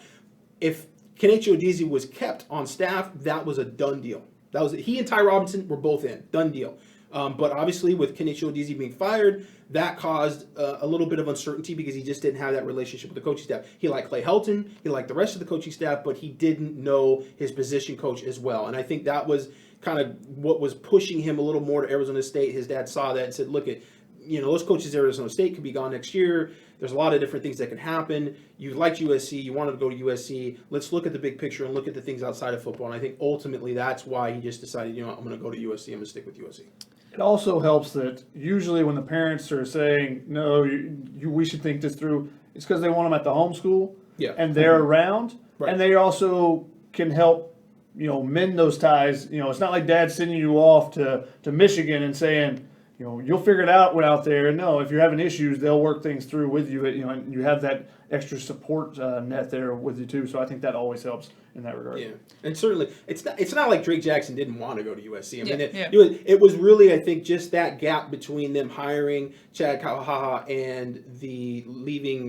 If Kenichi Odezi was kept on staff, that was a done deal. He and Ty Robinson were both in, done deal. But obviously, with Kenichi Odisi being fired, that caused a little bit of uncertainty because he just didn't have that relationship with the coaching staff. He liked Clay Helton, he liked the rest of the coaching staff, but he didn't know his position coach as well. And I think that was kind of what was pushing him a little more to Arizona State. His dad saw that and said, look, those coaches at Arizona State could be gone next year. There's a lot of different things that can happen. You liked USC. You wanted to go to USC. Let's look at the big picture and look at the things outside of football. And I think ultimately that's why he just decided, I'm going to go to USC. I'm going to stick with USC. It also helps that usually when the parents are saying, no, we should think this through, it's because they want them at the home school. Yeah. And they're around. Right. And they also can help, mend those ties. It's not like Dad's sending you off to Michigan and saying, you'll figure it out out there. No, if you're having issues, they'll work things through with you. And you have that extra support net there with you too. So I think that always helps in that regard. Yeah, and certainly it's not like Drake Jackson didn't want to go to USC. I mean, Yeah. it was really, I think, just that gap between them hiring Chad Kawahaha and the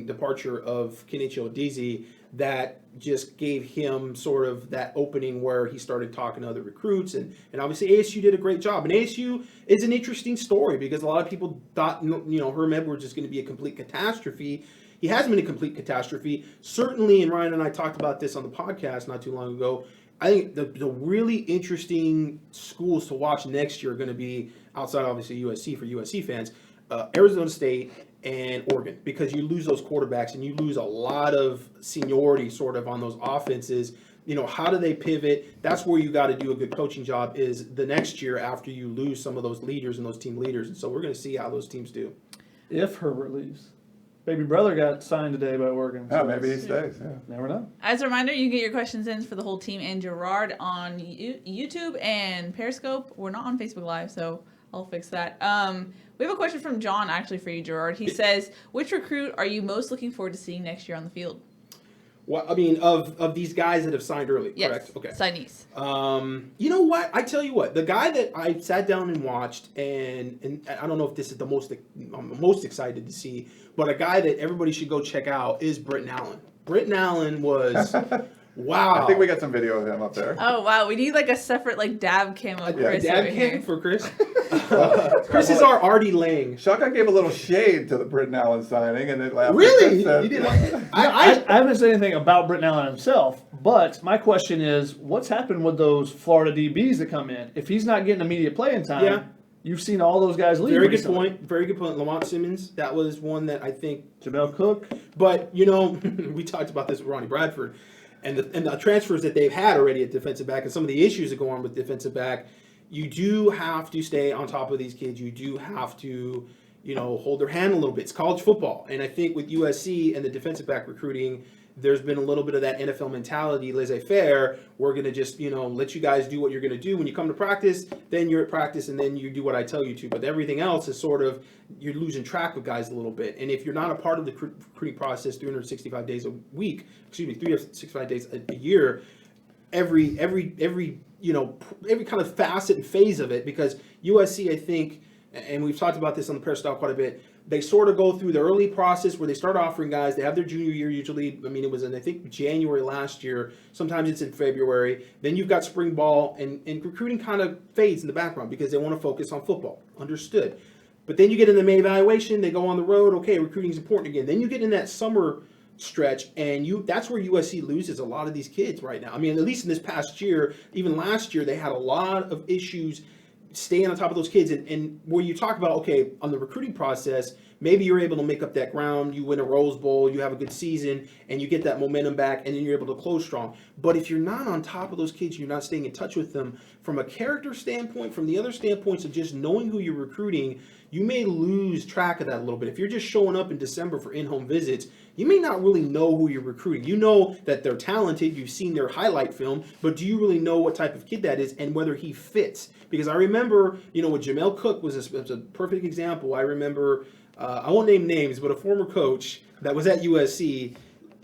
departure of Kenichi Odisi that just gave him sort of that opening where he started talking to other recruits, and obviously ASU did a great job. And ASU is an interesting story because a lot of people thought Herm Edwards is going to be a complete catastrophe. He has been a complete catastrophe. Certainly, and Ryan and I talked about this on the podcast not too long ago, I think the really interesting schools to watch next year are going to be, outside obviously USC for USC fans, Arizona State and Oregon, because you lose those quarterbacks and you lose a lot of seniority sort of on those offenses. How do they pivot? That's where you got to do a good coaching job is the next year after you lose some of those leaders and those team leaders. And so we're going to see how those teams do. If Herbert leaves. Baby brother got signed today by Oregon. So maybe he stays. Yeah. Never know. As a reminder, you can get your questions in for the whole team and Gerard on YouTube and Periscope. We're not on Facebook Live, so I'll fix that. We have a question from John, actually, for you, Gerard. He says, which recruit are you most looking forward to seeing next year on the field? Well, I mean, of these guys that have signed early, Yes. correct? Okay. Signees. You know what? I tell you what, the guy that I sat down and watched, and I don't know if this is I'm most excited to see, but a guy that everybody should go check out is Britton Allen. Britton Allen was, wow. I think we got some video of him up there. Oh, wow. We need a separate dab cam of Chris Dad over here. cam for Chris. Chris is our Artie Lang. Shotgun gave a little shade to the Britton Allen signing, and then laughed. Really? You didn't like it? I haven't said anything about Britton Allen himself, but my question is, what's happened with those Florida DBs that come in? If he's not getting immediate playing time, Yeah. You've seen all those guys leave. Very good recently. point. Very good point. Lamont Simmons, that was one that I think. Jamel Cook. But, we talked about this with Ronnie Bradford. And the transfers that they've had already at defensive back and some of the issues that go on with defensive back, you do have to stay on top of these kids. You do have to, hold their hand a little bit. It's college football. And I think with USC and the defensive back recruiting, there's been a little bit of that NFL mentality, laissez-faire. We're going to just, let you guys do what you're going to do. When you come to practice, then you're at practice, and then you do what I tell you to. But everything else is sort of, you're losing track of guys a little bit. And if you're not a part of the recruiting process 365 days a week, 365 days a year, every kind of facet and phase of it, because USC, I think, and we've talked about this on the Peristyle quite a bit, they sort of go through the early process where they start offering guys. They have their junior year usually. I mean, it was in, I think, January last year. Sometimes it's in February. Then you've got spring ball, and recruiting kind of fades in the background because they want to focus on football. Understood. But then you get in the May evaluation. They go on the road. Okay, recruiting is important again. Then you get in that summer stretch, and that's where USC loses a lot of these kids right now. I mean, at least in this past year, even last year, they had a lot of issues staying on top of those kids, and where you talk about, okay, on the recruiting process, maybe you're able to make up that ground, you win a Rose Bowl, you have a good season, and you get that momentum back, and then you're able to close strong. But if you're not on top of those kids, you're not staying in touch with them, from a character standpoint, from the other standpoints of just knowing who you're recruiting, you may lose track of that a little bit. If you're just showing up in December for in-home visits, you may not really know who you're recruiting. You know that they're talented, you've seen their highlight film, but do you really know what type of kid that is and whether he fits? Because I remember, with Jamel Cook was a perfect example. I remember, I won't name names, but a former coach that was at USC,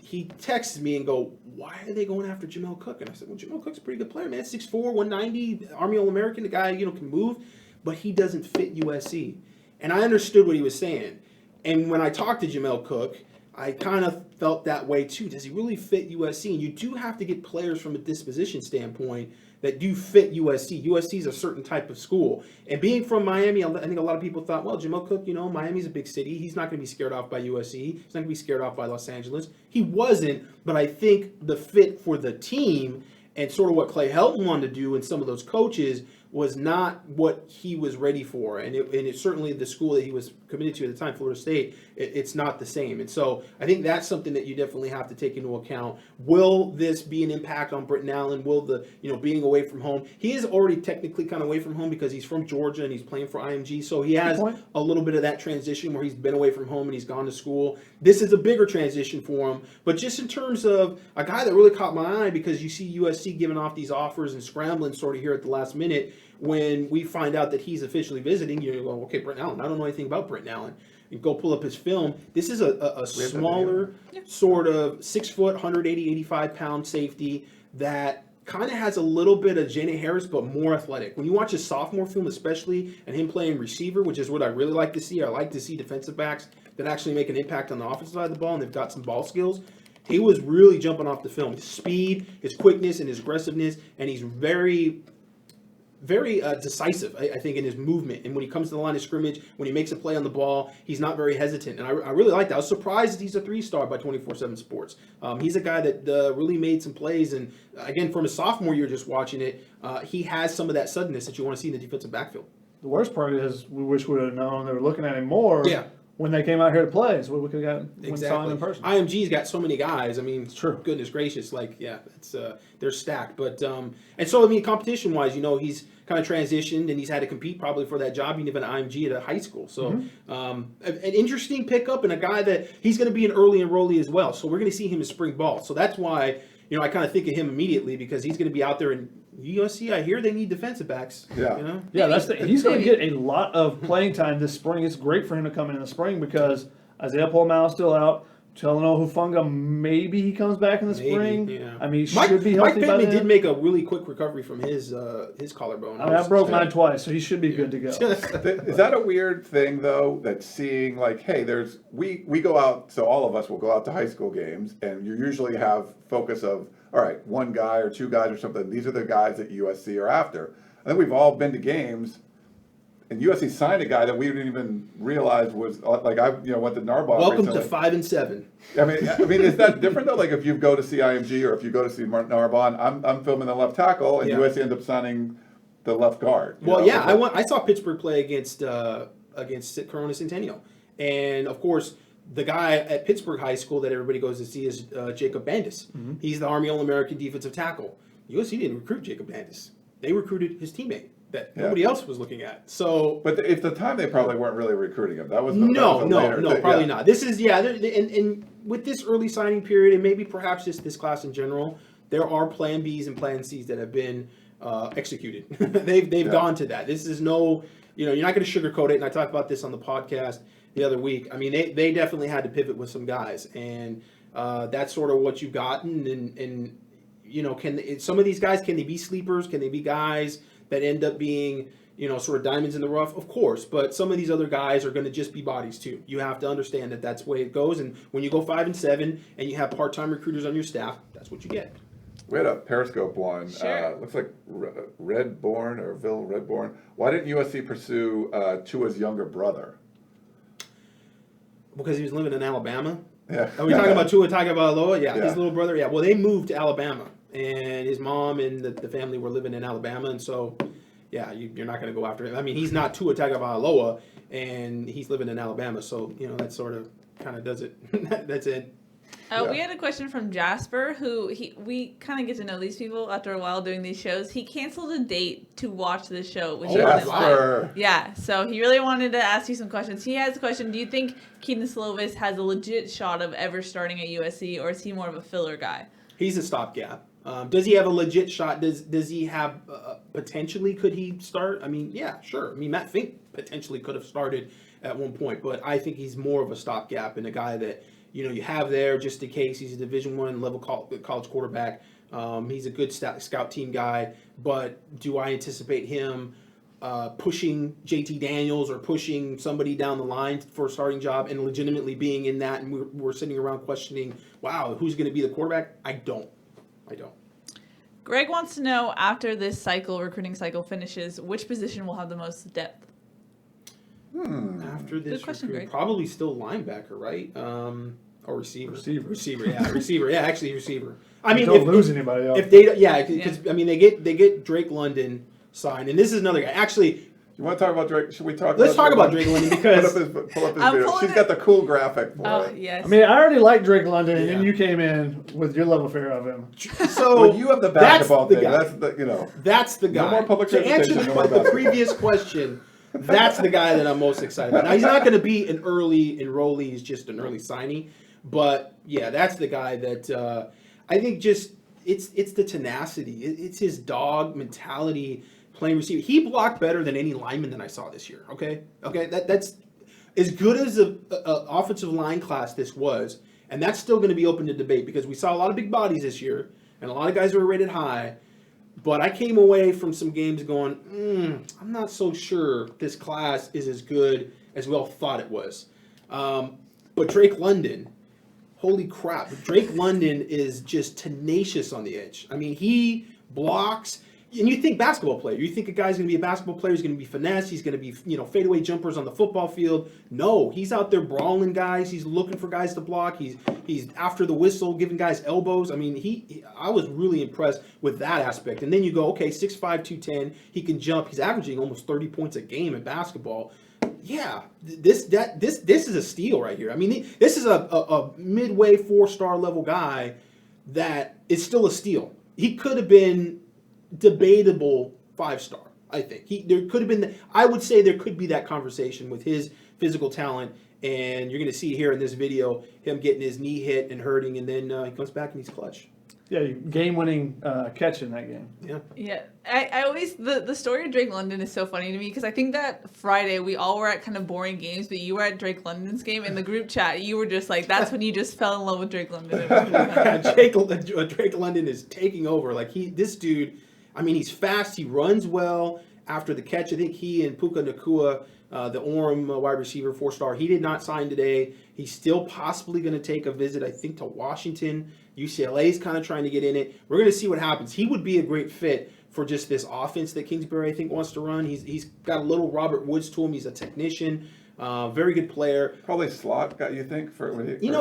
he texted me and go, why are they going after Jamel Cook? And I said, well, Jamel Cook's a pretty good player, man. 6'4", 190, Army All-American, the guy, can move, but he doesn't fit USC. And I understood what he was saying. And when I talked to Jamel Cook, I kind of felt that way too. Does he really fit USC? And you do have to get players from a disposition standpoint that do fit USC. USC is a certain type of school. And being from Miami, I think a lot of people thought, well, Jamel Cook, Miami's a big city. He's not going to be scared off by USC. He's not going to be scared off by Los Angeles. He wasn't, but I think the fit for the team and sort of what Clay Helton wanted to do and some of those coaches was not what he was ready for. And it's certainly the school that he was committed to at the time, Florida State, it's not the same. And so I think that's something that you definitely have to take into account. Will this be an impact on Britton Allen? Will the, being away from home? He is already technically kind of away from home because he's from Georgia and he's playing for IMG. So he has a little bit of that transition where he's been away from home and he's gone to school. This is a bigger transition for him. But just in terms of a guy that really caught my eye, because you see USC giving off these offers and scrambling sort of here at the last minute, when we find out that he's officially visiting, you go, okay, Britton Allen. I don't know anything about Britton Allen. You go pull up his film. This is a smaller, sort of 6 foot, 180, 85 pound safety that kind of has a little bit of Jalen Harris, but more athletic. When you watch his sophomore film, especially, and him playing receiver, which is what I really like to see. I like to see defensive backs that actually make an impact on the offensive side of the ball, and they've got some ball skills. He was really jumping off the film. His speed, his quickness, and his aggressiveness, and he's very decisive, I think, in his movement. And when he comes to the line of scrimmage, when he makes a play on the ball, he's not very hesitant. And I really like that. I was surprised that he's a 3-star by 24/7 Sports. He's a guy that really made some plays. And again, from his sophomore year, just watching it, he has some of that suddenness that you want to see in the defensive backfield. The worst part is we wish we would have known they were looking at him more. Yeah. When they came out here to play, so we could have gotten when we saw him in person. IMG's got so many guys. I mean, it's true. Goodness gracious, it's they're stacked. But and so I mean, competition wise, he's kind of transitioned and he's had to compete probably for that job even at IMG at a high school. So an interesting pickup and a guy that he's going to be an early enrollee as well. So we're going to see him in spring ball. So that's why I kind of think of him immediately because he's going to be out there in USC. I hear they need defensive backs. Yeah. Yeah, he's going to get a lot of playing time this spring. It's great for him to come in the spring because Isaiah Paul-Mal's still out. Talanoa Hufanga, maybe he comes back in the spring. Yeah. I mean, he Mike should be healthy by then. did make a really quick recovery from his collarbone. I broke mine twice, so he should be good to go. Is that a weird thing though? That seeing we go out, so all of us will go out to high school games, and you usually have focus of all right, one guy or two guys or something. These are the guys that USC are after. I think we've all been to games. And USC signed a guy that we didn't even realize was went to Narbonne. Welcome recently. to 5-7. I mean, is that different though? Like if you go to see IMG or if you go to see Narbonne, I'm filming the left tackle, and USC ends up signing the left guard. Well, I saw Pittsburgh play against Corona Centennial, and of course the guy at Pittsburgh High School that everybody goes to see is Jacob Bandis. Mm-hmm. He's the Army All-American defensive tackle. USC didn't recruit Jacob Bandis; they recruited his teammate that nobody else was looking at. So, but at the time they probably weren't really recruiting him. That was probably not. This is and with this early signing period, and maybe perhaps just this class in general, there are Plan Bs and Plan Cs that have been executed. they've gone to that. This is you're not going to sugarcoat it. And I talked about this on the podcast the other week. I mean, they definitely had to pivot with some guys, and that's sort of what you've gotten. And can some of these guys, can they be sleepers? Can they be guys that end up being, sort of diamonds in the rough? Of course, but some of these other guys are going to just be bodies too. You have to understand that that's the way it goes. And when you go 5-7 and you have part-time recruiters on your staff, that's what you get. We had a Periscope one. Sure. Looks like Redborn or Vil Redborn. Why didn't USC pursue Tua's younger brother? Because he was living in Alabama. Yeah. Are we talking about Tua Tagovailoa? Yeah, his little brother. Yeah. Well, they moved to Alabama, and his mom and the family were living in Alabama, and so, yeah, you're not going to go after him. I mean, he's not Tua Tagovailoa, and he's living in Alabama, so that sort of kind of does it. That's it. We had a question from Jasper, who we kind of get to know these people after a while doing these shows. He canceled a date to watch the show, which he wasn't live. Yeah, so he really wanted to ask you some questions. He has a question. Do you think Keaton Slovis has a legit shot of ever starting at USC, or is he more of a filler guy? He's a stopgap. Does he have a legit shot? Does he have potentially? Could he start? I mean, yeah, sure. I mean, Matt Fink potentially could have started at one point, but I think he's more of a stopgap and a guy that you have there just in case. He's a Division I level college quarterback. He's a good scout team guy, but do I anticipate him pushing JT Daniels or pushing somebody down the line for a starting job and legitimately being in that, and we're sitting around questioning, wow, who's going to be the quarterback? I don't. Greg wants to know, after this recruiting cycle finishes, which position will have the most depth? After this, Good question, Greg. probably still linebacker, right? Or receiver. Receiver. Yeah, actually receiver. I mean, don't lose anybody else. If they, because I mean, they get Drake London signed, and this is another guy. Actually, You want to talk about Drake? Should we talk? let's talk about Drake London because pull up his I'm video. pulling She's it. got the cool graphic for Oh, it. yes. I mean, I already like Drake London, and then Yeah. you came in with your love affair of him. so Well, you have the basketball that's the thing. guy. That's the That's the guy. No more public to answer transportation, no more the basketball. previous question, that's the guy that I'm most excited about. Now, he's not going to be an early enrollee. He's just an early signee. But, yeah, that's the guy that I think just it's the tenacity. It's his dog mentality playing receiver. He blocked better than any lineman that I saw this year, okay? That's as good as a offensive line class this was, and that's still going to be open to debate because we saw a lot of big bodies this year and a lot of guys who were rated high. But I came away from some games going, I'm not so sure this class is as good as we all thought it was. But Drake London, holy crap. Drake London is just tenacious on the edge. I mean, he blocks. And you think basketball player. You think a guy's going to be a basketball player. He's going to be finesse. He's going to be, fadeaway jumpers on the football field. No, he's out there brawling guys. He's looking for guys to block. He's after the whistle, giving guys elbows. I mean, I was really impressed with that aspect. And then you go, okay, 6'5", 210. He can jump. He's averaging almost 30 points a game in basketball. Yeah, this is a steal right here. I mean, this is a midway 4-star level guy that is still a steal. He could have been debatable 5-star. I think there could have been. I would say there could be that conversation with his physical talent, and you're going to see here in this video him getting his knee hit and hurting, and then he comes back and he's clutch. Yeah, game-winning catch in that game. Yeah, I always the story of Drake London is so funny to me because I think that Friday we all were at kind of boring games, but you were at Drake London's game in the group chat. You were just like, that's when you just fell in love with Drake London. It was really funny. Drake London is taking over. Like this dude. I mean, he's fast. He runs well after the catch. I think he and Puka Nacua, the Orem wide receiver, 4-star, he did not sign today. He's still possibly going to take a visit, I think, to Washington. UCLA's kind of trying to get in it. We're going to see what happens. He would be a great fit for just this offense that Kingsbury, I think, wants to run. He's got a little Robert Woods to him. He's a technician. Very good player. Probably slot guy, you think?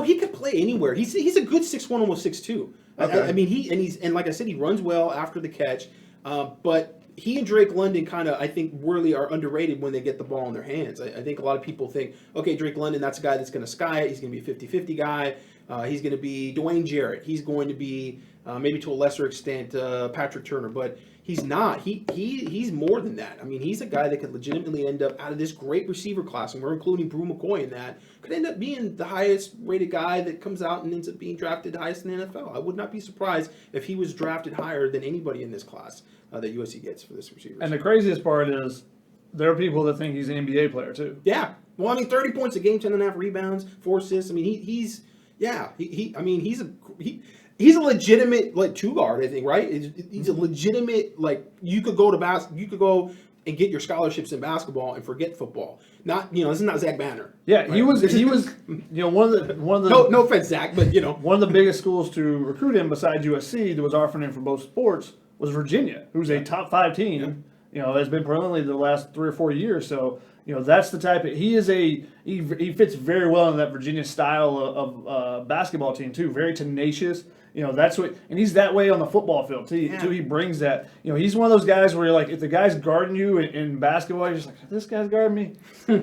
He could play anywhere. He's a good 6'1", almost 6'2". Okay. I mean, like I said, he runs well after the catch. But he and Drake London kind of, I think, really are underrated when they get the ball in their hands. I think a lot of people think, okay, Drake London, that's a guy that's going to sky it. He's going to be a 50-50 guy. He's going to be Dwayne Jarrett. He's going to be, maybe to a lesser extent, Patrick Turner. But he's not. He's more than that. I mean, he's a guy that could legitimately end up out of this great receiver class, and we're including Brew McCoy in that, could end up being the highest rated guy that comes out and ends up being drafted highest in the NFL. I would not be surprised if he was drafted higher than anybody in this class that USC gets for this receiver. And the craziest part is there are people that think he's an NBA player too. Yeah. Well, I mean, 30 points a game, 10.5 rebounds, 4 assists. I mean, he's a legitimate 2 guard, I think, right? He's a legitimate you could go and get your scholarships in basketball and forget football. Not, this is not Zach Banner. Yeah, right? he was one of the no offense, Zach, but one of the biggest schools to recruit him besides USC that was offering him for both sports was Virginia, who's a top 5 team. Yeah. Has been perennially the last 3 or 4 years. So that's the type of he fits very well in that Virginia style of basketball team too. Very tenacious. That's what, and he's that way on the football field too. He brings that. He's one of those guys where you're like, if the guy's guarding you in basketball, you're just like, this guy's guarding me. I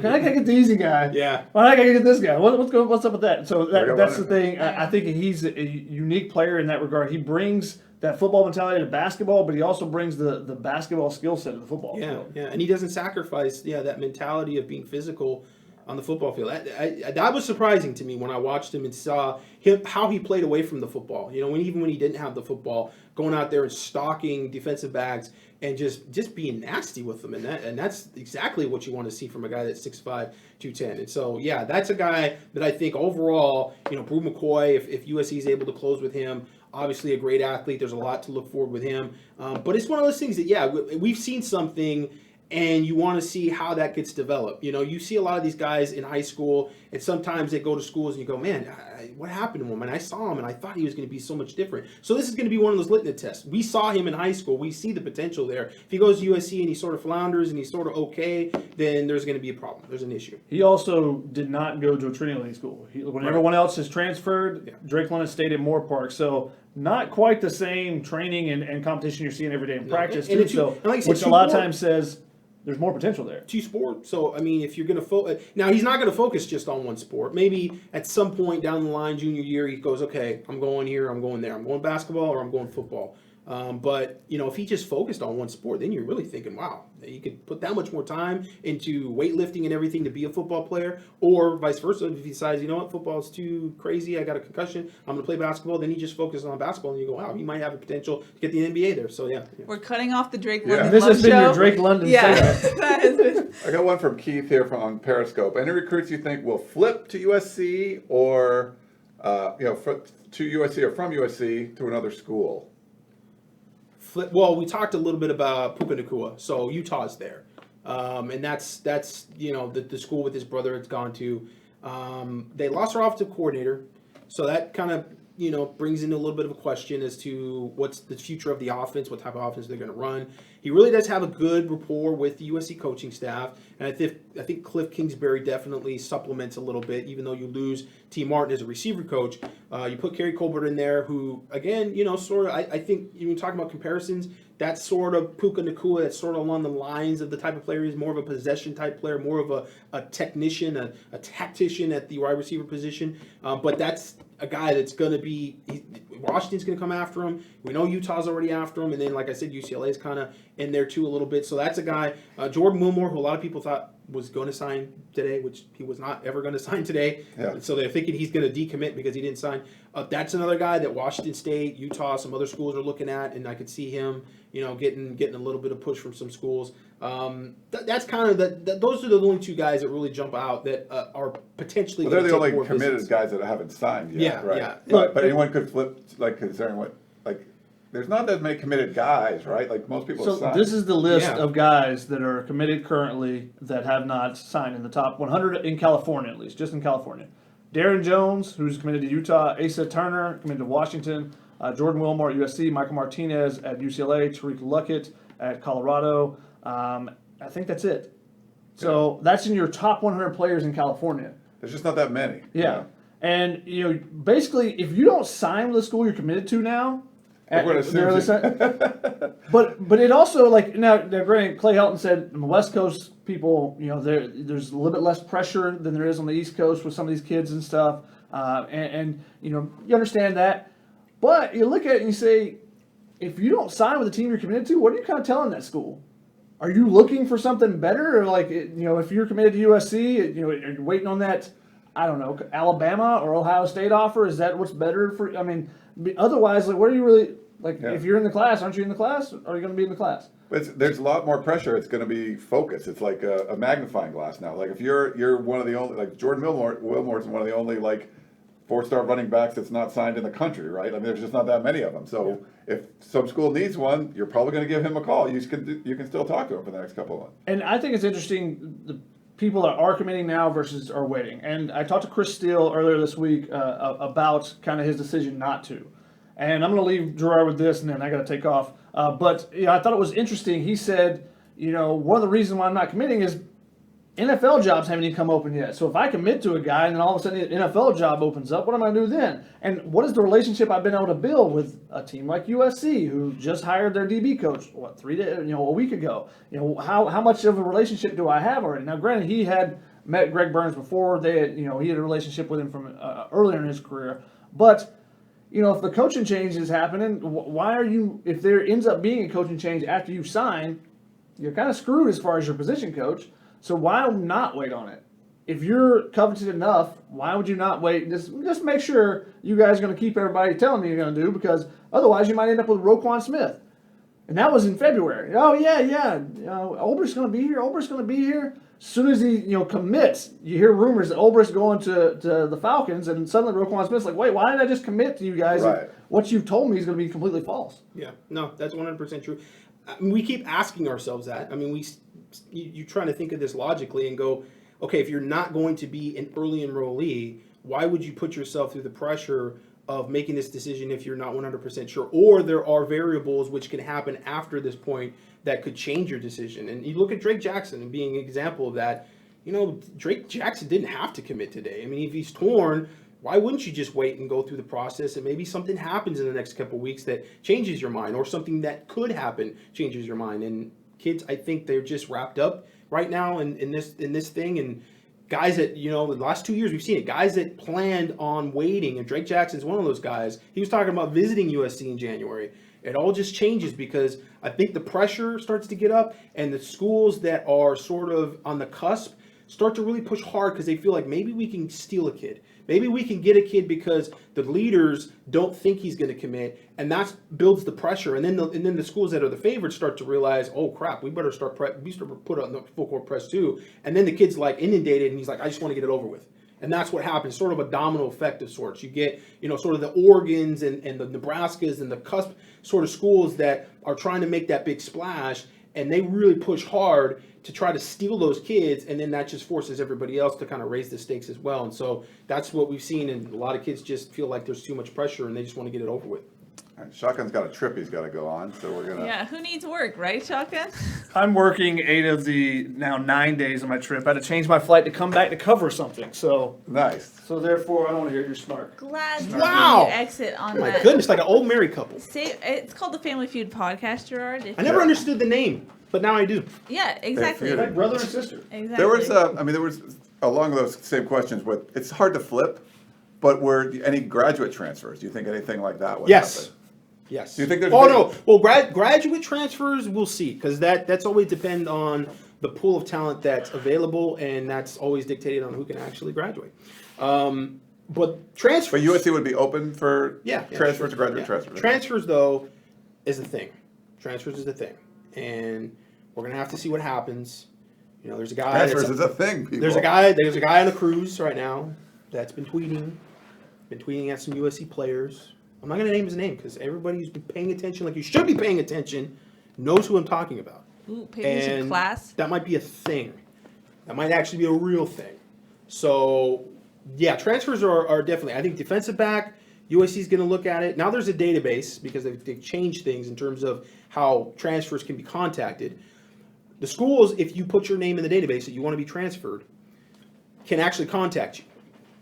gotta get the easy guy. Yeah. Why I gotta get this guy? What's up with that? So that's the thing. I think he's a unique player in that regard. He brings that football mentality to basketball, but he also brings the basketball skill set to the football field. Yeah, and he doesn't sacrifice that mentality of being physical on the football field. That was surprising to me when I watched him and saw how he played away from the football. Even when he didn't have the football, going out there and stalking defensive backs and just being nasty with them, and that's exactly what you want to see from a guy that's 6'5", 210. And so that's a guy that I think overall, Brew McCoy, if USC is able to close with him. Obviously a great athlete. There's a lot to look forward with him. But it's one of those things that, we've seen something, and you want to see how that gets developed. You know, you see a lot of these guys in high school, and sometimes they go to schools and you go, man, what happened to him? And I saw him and I thought he was going to be so much different. So this is going to be one of those litmus tests. We saw him in high school. We see the potential there. If he goes to USC and he sort of flounders and he's sort of okay, then there's going to be a problem. There's an issue. He also did not go to a Trinity school. When everyone else has transferred, Drake London stayed at Moore Park. So not quite the same training and competition you're seeing every day in practice, and too. like I said, Which a lot of times says there's more potential there. Two sport. So, I mean, if you're going to now he's not going to focus just on one sport. Maybe at some point down the line, junior year, he goes, okay, I'm going here, I'm going there. I'm going basketball or I'm going football. But, you know, if he just focused on one sport, then you're really thinking, wow, you could put that much more time into weightlifting and everything to be a football player, or vice versa. If he decides, you know what, football is too crazy, I got a concussion, I'm going to play basketball, then he just focuses on basketball, and you go, wow, he might have a potential to get the NBA there. So, yeah. We're cutting off the Drake London This has been show. your Drake London segment. That has been. I got one from Keith here on Periscope. Any recruits you think will flip to USC or, to USC or from USC to another school? Well, we talked a little bit about Puka Nacua, so Utah's there, and that's the school with his brother has gone to. They lost their offensive coordinator, so that kind of brings in a little bit of a question as to what's the future of the offense, what type of offense they're going to run. He really does have a good rapport with the USC coaching staff, and I think Cliff Kingsbury definitely supplements a little bit, even though you lose T. Martin as a receiver coach. You put Kerry Colbert in there, who, again, sort of, I think, when you're talking about comparisons, that's sort of Puka Nacua, that's sort of along the lines of the type of player. He's more of a possession type player, more of a technician, a tactician at the wide receiver position. But that's a guy that's going to be, Washington's going to come after him. We know Utah's already after him. And then, like I said, UCLA is kind of in there too a little bit. So that's a guy, Jordan Wilmore, who a lot of people thought was going to sign today, which he was not ever going to sign today. Yeah. So they're thinking he's going to decommit because he didn't sign. That's another guy that Washington State, Utah, some other schools are looking at, and I could see him, getting a little bit of push from some schools. That's kind of those are the only two guys that really jump out that are potentially. Well, they're the only more committed business. guys that haven't signed yet. Yeah, right? yeah. But anyone could flip, considering there's not that many committed guys, right? Like most people have So signed. this is the list Yeah. of guys that are committed currently that have not signed in the top 100 in California, at least, just in California. Darren Jones, who's committed to Utah. Asa Turner, committed to Washington. Jordan Wilmore at USC. Michael Martinez at UCLA. Tariq Luckett at Colorado. I think that's it. So that's in your top 100 players in California. There's just not that many. Yeah. And, basically, if you don't sign with a school you're committed to now, Everyone assumes but it also, now granted, Clay Helton said on the West Coast people, there's a little bit less pressure than there is on the East Coast with some of these kids and stuff, and you understand that, but you look at it and you say, if you don't sign with the team you're committed to, what are you kind of telling that school? Are you looking for something better, or if you're committed to USC, are you waiting on that? I don't know, Alabama or Ohio State offer? Is that what's better for? I mean, otherwise, what are you really Yeah. If you're in the class, aren't you in the class? Or are you going to be in the class? There's a lot more pressure. It's going to be focused. It's like a magnifying glass now. Like if you're one of the only, Jordan Wilmore's one of the only 4-star running backs that's not signed in the country, right? I mean, there's just not that many of them. So if some school needs one, you're probably going to give him a call. You can still talk to him for the next couple of months. And I think it's interesting, the people that are committing now versus are waiting. And I talked to Chris Steele earlier this week about kind of his decision not to. And I'm going to leave Gerard with this, and then I got to take off. But I thought it was interesting. He said, one of the reasons why I'm not committing is NFL jobs haven't even come open yet. So if I commit to a guy and then all of a sudden an NFL job opens up, what am I going to do then? And what is the relationship I've been able to build with a team like USC, who just hired their DB coach, 3 days, a week ago? How much of a relationship do I have already? Now, granted, he had met Greg Burns before. He had a relationship with him from earlier in his career. But if the coaching change is happening, why are you? If there ends up being a coaching change after you sign, you're kind of screwed as far as your position coach. So why not wait on it? If you're coveted enough, why would you not wait? Just make sure you guys are going to keep everybody telling me you're going to do, because otherwise you might end up with Roquan Smith. And that was in February. Oh, yeah. Olber's going to be here. Olber's going to be here. As soon as he commits, you hear rumors that Olber's going to the Falcons, and suddenly Roquan Smith's like, wait, why did I just commit to you guys? Right. What you've told me is going to be completely false. Yeah, no, that's 100% true. We keep asking ourselves that. I mean, we you're trying to think of this logically and go, okay, if you're not going to be an early enrollee, why would you put yourself through the pressure of making this decision if you're not 100% sure? Or there are variables which can happen after this point that could change your decision. And you look at Drake Jackson and being an example of that. You know, Drake Jackson didn't have to commit today. I mean, if he's torn, why wouldn't you just wait and go through the process, and maybe something happens in the next couple of weeks that changes your mind, or something that could happen changes your mind? And kids, I think they're just wrapped up right now in this thing. And guys that, the last 2 years we've seen it, guys that planned on waiting, and Drake Jackson's one of those guys. He was talking about visiting USC in January. It all just changes because I think the pressure starts to get up, and the schools that are sort of on the cusp start to really push hard because they feel like maybe we can steal a kid. Maybe we can get a kid because the leaders don't think he's going to commit, and that builds the pressure. And then the schools that are the favorites start to realize, oh crap, we better start put on the full court press too. And then the kid's like inundated, and he's like, I just want to get it over with. And that's what happens, sort of a domino effect of sorts. You get, sort of the Oregons and the Nebraskas and the cusp sort of schools that are trying to make that big splash, and they really push hard to try to steal those kids, and then that just forces everybody else to kind of raise the stakes as well. And so that's what we've seen, and a lot of kids just feel like there's too much pressure, and they just want to get it over with. All right, Shotgun's got a trip he's got to go on, so we're going to... Yeah, who needs work, right, Shotgun? I'm working 8 of the now 9 days of my trip. I had to change my flight to come back to cover something. So Nice. So therefore, I don't want to hear you're smart. Glad to Wow. see you exit on Oh my that. goodness, like an old married couple. It's called the Family Feud podcast, Gerard. I never understood the name, but now I do. Yeah, exactly. feuding. Like brother and sister. Exactly. There was along those same questions with, it's hard to flip, but were any graduate transfers? Do you think anything like that would happen? Yes. Do you think there's no. Well, graduate transfers, we'll see, because that's always depend on the pool of talent that's available, and that's always dictated on who can actually graduate. But transfers. But USC would be open for transfers to graduate transfers. Transfers, though, is the thing. Transfers is the thing, and we're gonna have to see what happens. There's a guy. Transfers is a thing. People. There's a guy on a cruise right now that's been tweeting at some USC players. I'm not going to name his name because everybody who's been paying attention, like you should be paying attention, knows who I'm talking about. Ooh, pay attention And class. that might be a thing. That might actually be a real thing. So, yeah, transfers are definitely, I think defensive back, USC is going to look at it. Now there's a database because they've changed things in terms of how transfers can be contacted. The schools, if you put your name in the database that you want to be transferred, can actually contact you.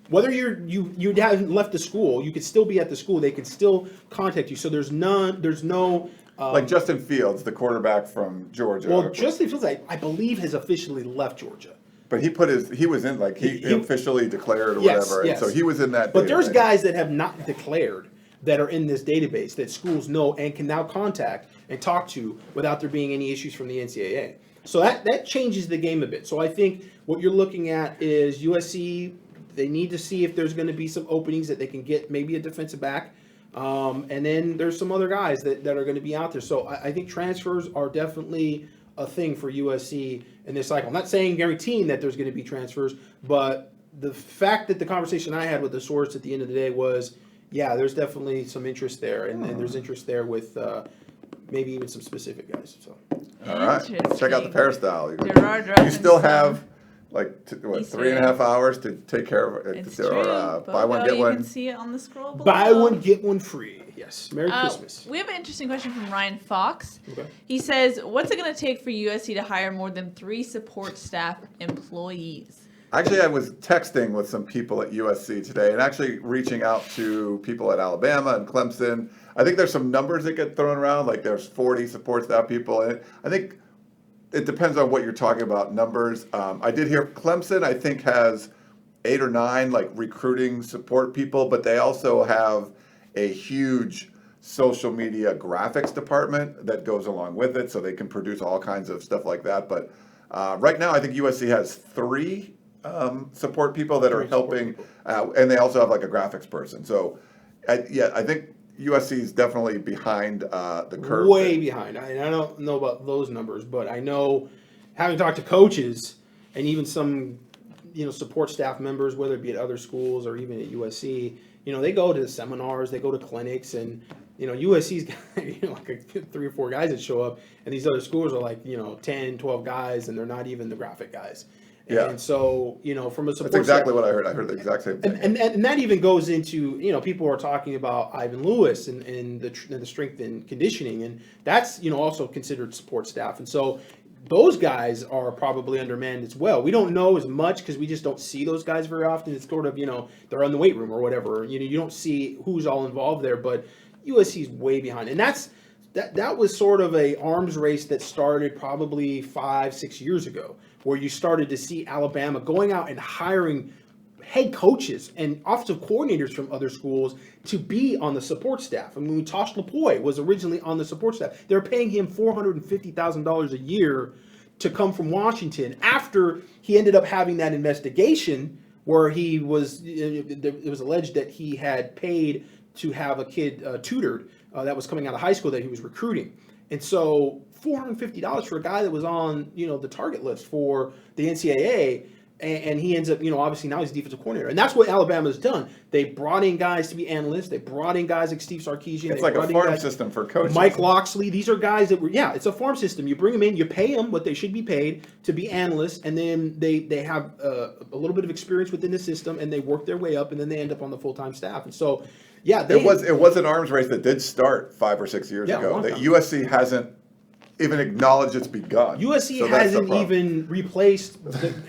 Whether you haven't left the school, you could still be at the school. They could still contact you. So there's no like Justin Fields, the quarterback from Georgia. Well, Justin Fields, I believe, has officially left Georgia. But he was in, like, he officially declared or Yes, whatever, yes. and so he was in that. But there's database. guys that have not declared that are in this database that schools know and can now contact and talk to without there being any issues from the NCAA. So that changes the game a bit. So I think what you're looking at is USC. They need to see if there's going to be some openings that they can get maybe a defensive back. And then there's some other guys that are going to be out there. So I think transfers are definitely a thing for USC in this cycle. I'm not saying guaranteeing that there's going to be transfers, but the fact that the conversation I had with the source at the end of the day was, yeah, there's definitely some interest there. And there's interest there with maybe even some specific guys. So. All right, check out the peristyle. Gerard You still have... like, Easter 3.5 hours to take care of it. It's or, true. buy one, get You one. can see it on the scroll below. Buy one, get one free. Yes. Merry Christmas. We have an interesting question from Ryan Fox. Okay. He says, what's it going to take for USC to hire more than 3 support staff employees? Actually, I was texting with some people at USC today and actually reaching out to people at Alabama and Clemson. I think there's some numbers that get thrown around, like there's 40 support staff people. And I think it depends on what you're talking about, numbers. I did hear Clemson, I think, has 8 or 9 like recruiting support people, but they also have a huge social media graphics department that goes along with it, so they can produce all kinds of stuff like that. But right now, I think USC has 3 support people that are helping, and they also have like a graphics person. So, I think USC is definitely behind the curve. Way behind. I don't know about those numbers, but I know, having talked to coaches and even some, support staff members, whether it be at other schools or even at USC, they go to seminars, they go to clinics, and USC's got like 3 or 4 guys that show up, and these other schools are like 10, 12 guys, and they're not even the graphic guys. Yeah. And so, from a support That's exactly what I heard. I heard the exact same thing. and that even goes into, people are talking about Ivan Lewis and the strength and conditioning, and that's, also considered support staff. And so those guys are probably undermanned as well. We don't know as much because we just don't see those guys very often. It's sort of, they're in the weight room or whatever. You don't see who's all involved there, but USC's way behind. And that was sort of a arms race that started probably 5-6 years ago, where you started to see Alabama going out and hiring head coaches and offensive coordinators from other schools to be on the support staff. I mean, Tosh Lapoy was originally on the support staff. They're paying him $450,000 a year to come from Washington after he ended up having that investigation where it was alleged that he had paid to have a kid tutored that was coming out of high school that he was recruiting. And so $450 for a guy that was on, the target list for the NCAA, and he ends up, obviously now he's defensive coordinator. And that's what Alabama's done. They brought in guys to be analysts. They brought in guys like Steve Sarkisian. It's like a farm system for coaches. Mike Loxley. These are guys that it's a farm system. You bring them in, you pay them what they should be paid to be analysts, and then they have a little bit of experience within the system, and they work their way up, and then they end up on the full-time staff. And so, it was an arms race that did start 5 or 6 years ago that USC hasn't even acknowledged it's begun. USC hasn't even replaced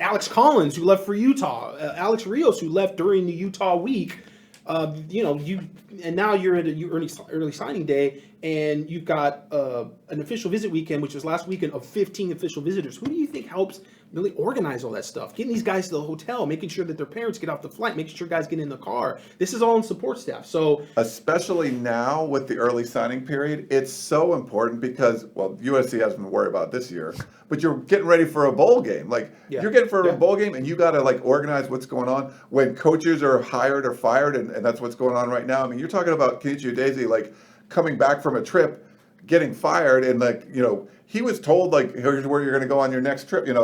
Alex Collins, who left for Utah, Alex Rios, who left during the Utah week. And now you're at early signing day, and you've got an official visit weekend, which was last weekend, of 15 official visitors. Who do you think helps really organize all that stuff? Getting these guys to the hotel, making sure that their parents get off the flight, making sure guys get in the car. This is all in support staff. So especially now with the early signing period, it's so important because, USC hasn't been worried about this year, but you're getting ready for a bowl game. You're getting for a bowl game, and you got to organize what's going on when coaches are hired or fired, and that's what's going on right now. I mean, you're talking about Kenichi Udeze, coming back from a trip, getting fired, and he was told here's where you're going to go on your next trip. You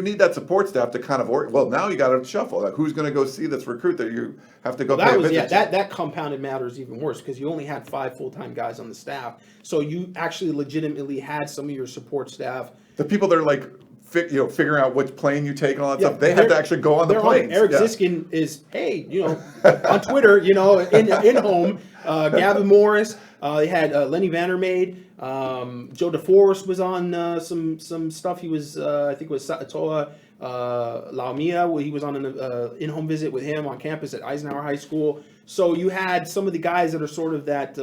need that support staff to kind of now you got to shuffle. Who's going to go see this recruit that you have to go pay a visit to? That compounded matters even worse because you only had 5 full-time guys on the staff, so you actually legitimately had some of your support staff. The people that are figuring out which plane you take and all that stuff. They have to actually go on the planes. Eric Ziskin is, on Twitter, in home. Gavin Morris. They had Lenny Vandermeide. Joe DeForest was on some stuff. He was, I think it was Toa Laumia, where he was on an in-home visit with him on campus at Eisenhower High School. So you had some of the guys that are sort of that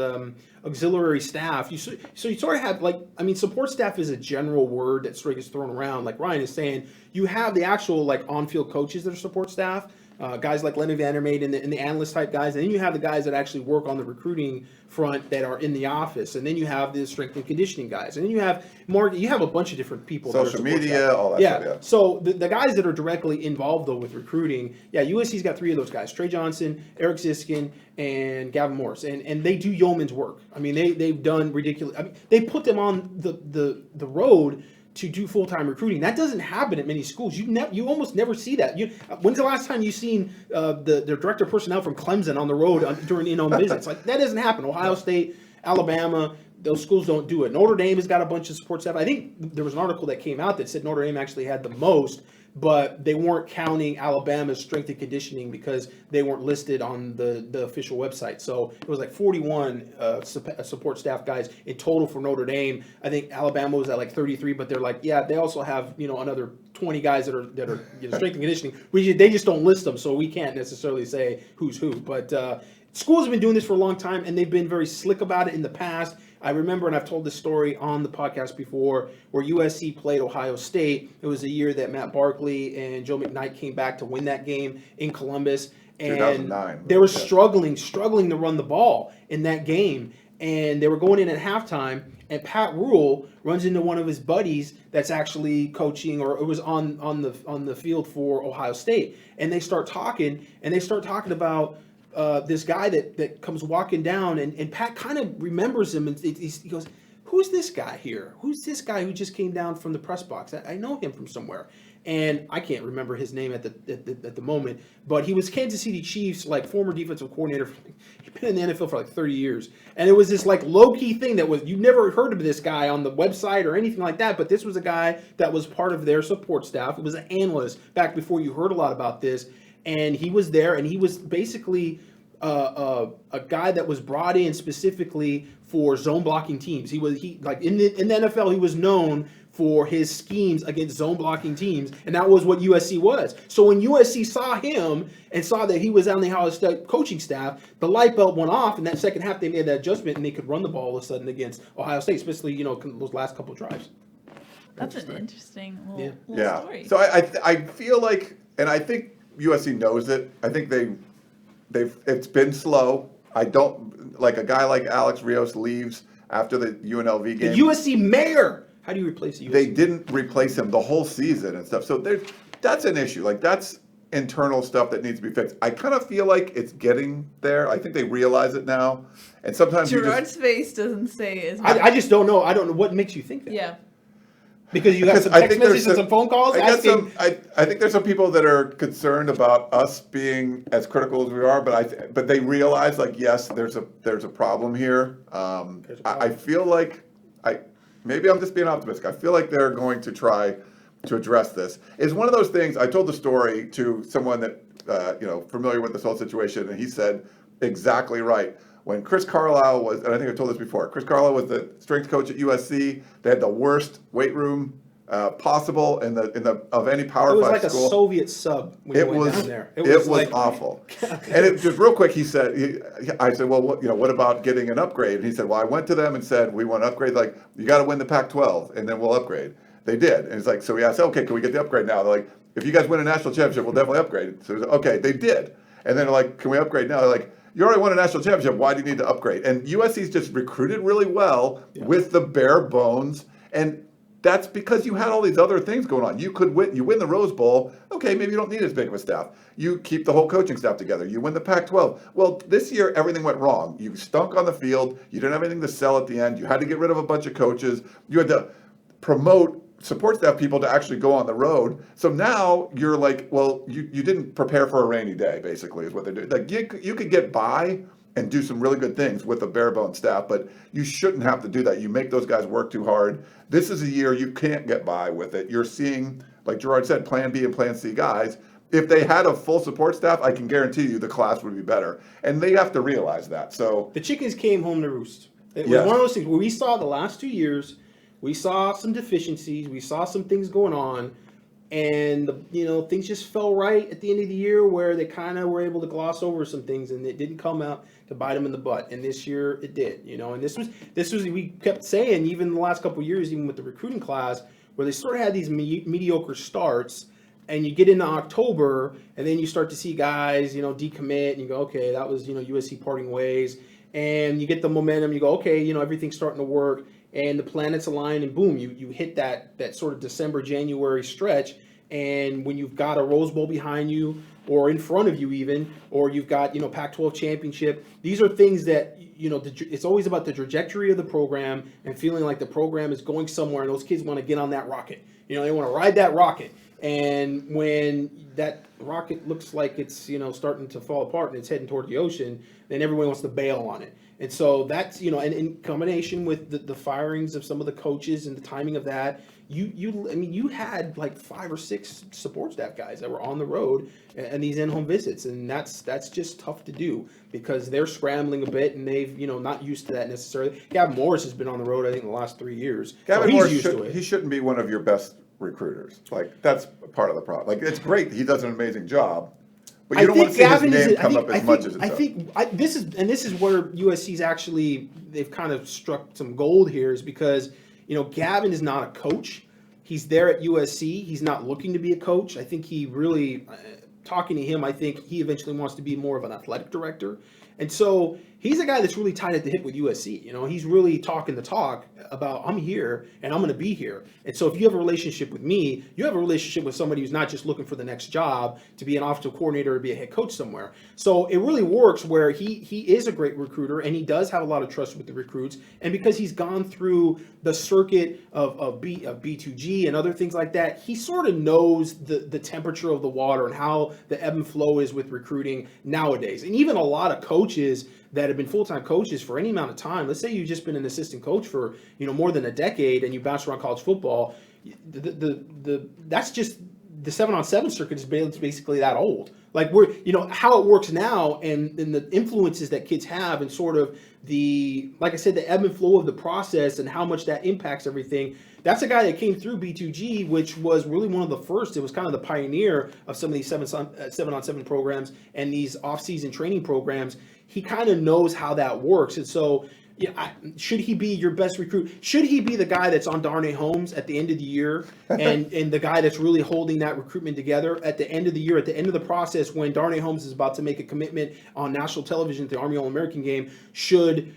auxiliary staff. So you sort of have support staff is a general word that sort of gets thrown around. Like Ryan is saying, you have the actual on-field coaches that are support staff. Guys like Lenny Vandermeide and the analyst type guys, and then you have the guys that actually work on the recruiting front that are in the office, and then you have the strength and conditioning guys, and then you have a bunch of different people. Social media, all that stuff. Yeah. So the guys that are directly involved though with recruiting, USC's got 3 of those guys: Trey Johnson, Eric Ziskin, and Gavin Morris, and they do yeoman's work. I mean, they've done ridiculous. I mean, they put them on the road to do full-time recruiting. That doesn't happen at many schools. You almost never see that. When's the last time you've seen the director of personnel from Clemson on the road during in-home visits? That doesn't happen. Ohio State, Alabama, those schools don't do it. Notre Dame has got a bunch of support staff. I think there was an article that came out that said Notre Dame actually had the most, but they weren't counting Alabama's strength and conditioning because they weren't listed on the official website. So it was 41 support staff guys in total for Notre Dame. I think Alabama was at 33, but they're they also have another 20 guys that are strength and conditioning. They just don't list them, so we can't necessarily say who's who. But schools have been doing this for a long time, and they've been very slick about it in the past. I remember, and I've told this story on the podcast before, where USC played Ohio State. It was a year that Matt Barkley and Joe McKnight came back to win that game in Columbus. And 2009. They were struggling to run the ball in that game. And they were going in at halftime, and Pat Rule runs into one of his buddies that's actually coaching, or it was on the field for Ohio State. And they start talking about this guy that comes walking down, and Pat kind of remembers him, and he goes, "Who's this guy here? Who's this guy who just came down from the press box? I know him from somewhere." and I can't remember his name at the moment, but he was Kansas City Chiefs like former defensive coordinator. He'd been in the NFL for like 30 years, and it was this like low key thing that was you never heard of this guy on the website or anything like that. But this was a guy that was part of their support staff. It was an analyst back before you heard a lot about this, and he was there, and he was basically a guy that was brought in specifically for zone blocking teams. He like in the NFL he was known for his schemes against zone blocking teams, and that was what USC was. So when USC saw him and saw that he was on the Ohio State coaching staff, the light bulb went off, and that second half they made that adjustment, and they could run the ball all of a sudden against Ohio State, especially those last couple of drives. That's an interesting little Yeah. story. So I feel like, and I think USC knows it. I think it's been slow. I don't like a guy like Alex Rios leaves after the UNLV game. The USC mayor. How do you replace the USC? They didn't replace him the whole season and stuff. So that's an issue. Like that's internal stuff that needs to be fixed. I kind of feel like it's getting there. I think they realize it now. And sometimes Gerard's face doesn't say as much. I just don't know. I don't know what makes you think that. Yeah. Because you got some text messages and some phone calls asking. I think there's some people that are concerned about us being as critical as we are, but they realize like yes, there's a problem here. I feel like maybe I'm just being optimistic. I feel like they're going to try to address this. It's one of those things. I told the story to someone that familiar with this whole situation, and he said exactly right. When Chris Carlisle was, and I think I told this before, Chris Carlisle was the strength coach at USC. They had the worst weight room possible in the of any Power 5 school. It was like a Soviet sub when you went down there. It was like, awful. And just real quick, I said, well, what about getting an upgrade? And he said, well, I went to them and said, we want to upgrade. Like, you got to win the Pac-12, and then we'll upgrade. They did. And it's like, so we asked, okay, can we get the upgrade now? They're like, if you guys win a national championship, we'll definitely upgrade. So okay, they did. And then they're like, can we upgrade now? They're like, you already won a national championship. Why do you need to upgrade? And USC's just recruited really well with the bare bones. And that's because you had all these other things going on. You could win. You win the Rose Bowl. Okay, maybe you don't need as big of a staff. You keep the whole coaching staff together. You win the Pac-12. Well, this year, everything went wrong. You stunk on the field. You didn't have anything to sell at the end. You had to get rid of a bunch of coaches. You had to promote support staff people to actually go on the road. So now you're like, well, you didn't prepare for a rainy day, basically, is what they're doing. Like you could get by and do some really good things with a bare bone staff, but you shouldn't have to do that. You make those guys work too hard. This is a year you can't get by with it. You're seeing, like Gerard said, plan B and plan C guys. If they had a full support staff, I can guarantee you the class would be better. And they have to realize that. So the chickens came home to roost. It was one of those things where we saw the last 2 years. We saw some deficiencies. We saw some things going on, and things just fell right at the end of the year where they kind of were able to gloss over some things, and it didn't come out to bite them in the butt. And this year it did. And this was we kept saying even the last couple of years, even with the recruiting class, where they sort of had these mediocre starts, and you get into October, and then you start to see guys decommit, and you go, okay, that was USC parting ways, and you get the momentum. You go, okay, everything's starting to work. And the planets align, and boom, you hit that sort of December, January stretch. And when you've got a Rose Bowl behind you, or in front of you even, or you've got Pac-12 championship, these are things that it's always about the trajectory of the program and feeling like the program is going somewhere, and those kids want to get on that rocket. They want to ride that rocket. And when that rocket looks like it's starting to fall apart and it's heading toward the ocean, then everyone wants to bail on it. And so that's and in combination with the firings of some of the coaches and the timing of that, you had like 5 or 6 support staff guys that were on the road and these in-home visits, and that's just tough to do because they're scrambling a bit and they've not used to that necessarily. Gavin Morris has been on the road I think the last 3 years. Gavin Morris he shouldn't be one of your best recruiters. Like that's part of the problem. Like it's great he does an amazing job. But you don't want to see Gavin his name come up as much as it does. This is where USC's actually they've kind of struck some gold here is because Gavin is not a coach. He's there at USC. He's not looking to be a coach. I think he really talking to him. I think he eventually wants to be more of an athletic director. And so he's a guy that's really tied at the hip with USC. You know, he's really talking the talk about I'm here and I'm going to be here. And so if you have a relationship with me, you have a relationship with somebody who's not just looking for the next job to be an offensive coordinator or be a head coach somewhere. So it really works where he is a great recruiter and he does have a lot of trust with the recruits. And because he's gone through the circuit of B2G and other things like that, he sort of knows the temperature of the water and how the ebb and flow is with recruiting nowadays. And even a lot of coaches that have been full-time coaches for any amount of time. Let's say you've just been an assistant coach for more than a decade and you bounce around college football. That's just the 7-on-7 circuit is basically that old. Like how it works now and the influences that kids have and sort of like I said, the ebb and flow of the process and how much that impacts everything. That's a guy that came through B2G, which was really one of the first. It was kind of the pioneer of some of these 7-on-7 programs and these off-season training programs. He kind of knows how that works. And so should he be your best recruit? Should he be the guy that's on Darnay Holmes at the end of the year and the guy that's really holding that recruitment together at the end of the year, at the end of the process when Darnay Holmes is about to make a commitment on national television at the Army All-American game? Should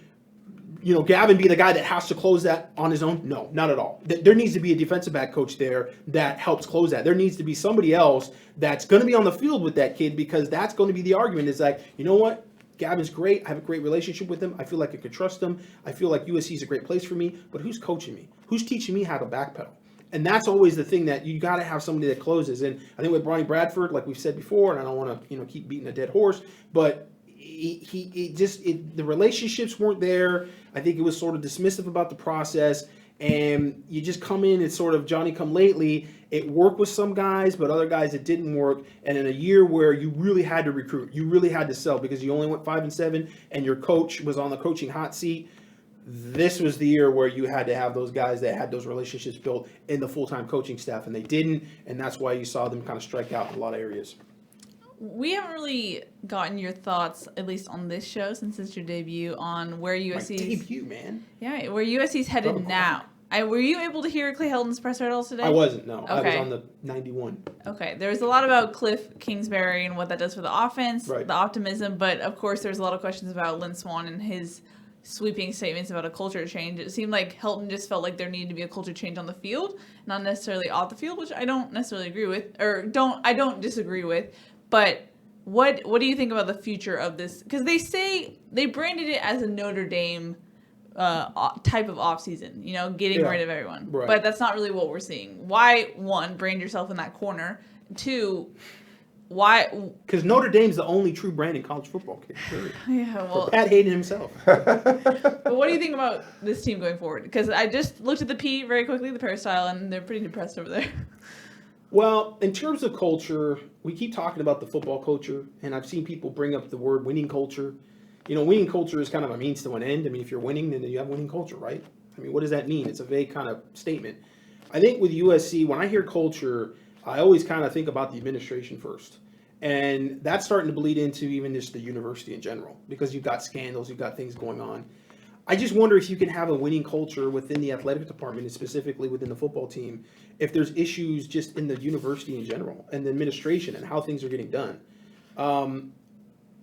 Gavin be the guy that has to close that on his own? No, not at all. There needs to be a defensive back coach there that helps close that. There needs to be somebody else that's going to be on the field with that kid because that's going to be the argument. Is like, you know what? Gavin's great. I have a great relationship with him. I feel like I could trust him. I feel like USC is a great place for me. But who's coaching me? Who's teaching me how to backpedal? And that's always the thing that you got to have somebody that closes. And I think with Bronny Bradford, like we've said before, and I don't want to keep beating a dead horse, but the relationships weren't there. I think it was sort of dismissive about the process. And you just come in and sort of Johnny come lately. It worked with some guys, but other guys it didn't work. And in a year where you really had to recruit, you really had to sell because you only went 5-7 and your coach was on the coaching hot seat. This was the year where you had to have those guys that had those relationships built in the full-time coaching staff, and they didn't. And that's why you saw them kind of strike out in a lot of areas. We haven't really gotten your thoughts, at least on this show, since it's your debut, on where USC's... My debut, man. Yeah, where USC's headed now. Were you able to hear Clay Helton's presser at all today? I wasn't, no. Okay. I was on the 91. Okay. There was a lot about Cliff Kingsbury and what that does for the offense, right. The optimism, but of course there's a lot of questions about Lynn Swann and his sweeping statements about a culture change. It seemed like Helton just felt like there needed to be a culture change on the field, not necessarily off the field, which I don't necessarily agree with, I don't disagree with. But what do you think about the future of this? Because they branded it as a Notre Dame type of offseason, getting rid of everyone. Right. But that's not really what we're seeing. Why, one, brand yourself in that corner? Two, why? Because Notre Dame's the only true brand in college football. Yeah, well, for Pat Hayden himself. But what do you think about this team going forward? Because I just looked at the P very quickly, the peristyle, and they're pretty depressed over there. Well, in terms of culture, we keep talking about the football culture, and I've seen people bring up the word winning culture. Winning culture is kind of a means to an end. I mean, if you're winning, then you have winning culture, right? I mean, what does that mean? It's a vague kind of statement. I think with USC, when I hear culture, I always kind of think about the administration first. And that's starting to bleed into even just the university in general, because you've got scandals, you've got things going on. I just wonder if you can have a winning culture within the athletic department and specifically within the football team, if there's issues just in the university in general and the administration and how things are getting done.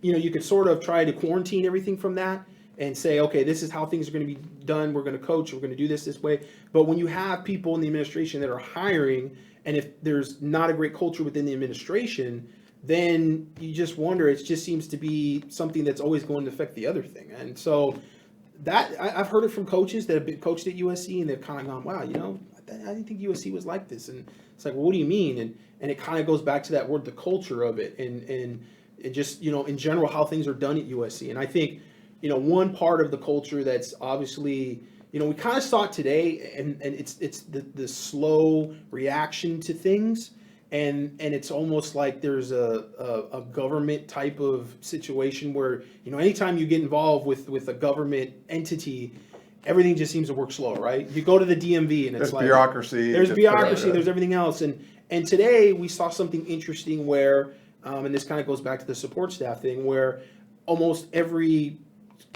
You could sort of try to quarantine everything from that and say, okay, this is how things are going to be done. We're going to coach. We're going to do this way. But when you have people in the administration that are hiring, and if there's not a great culture within the administration, then you just wonder, it just seems to be something that's always going to affect the other thing. And so that I've heard it from coaches that have been coached at USC, and they've kind of gone, wow, I didn't think USC was like this. And it's like, well, what do you mean? And it kind of goes back to that word, the culture of it, and just, in general, how things are done at USC. And I think, one part of the culture that's obviously, we kind of saw it today, and it's the slow reaction to things. And it's almost like there's a government type of situation where, anytime you get involved with a government entity, everything just seems to work slow, right? You go to the DMV and it's like bureaucracy. There's bureaucracy. There's everything else. And today we saw something interesting where, and this kind of goes back to the support staff thing, where almost every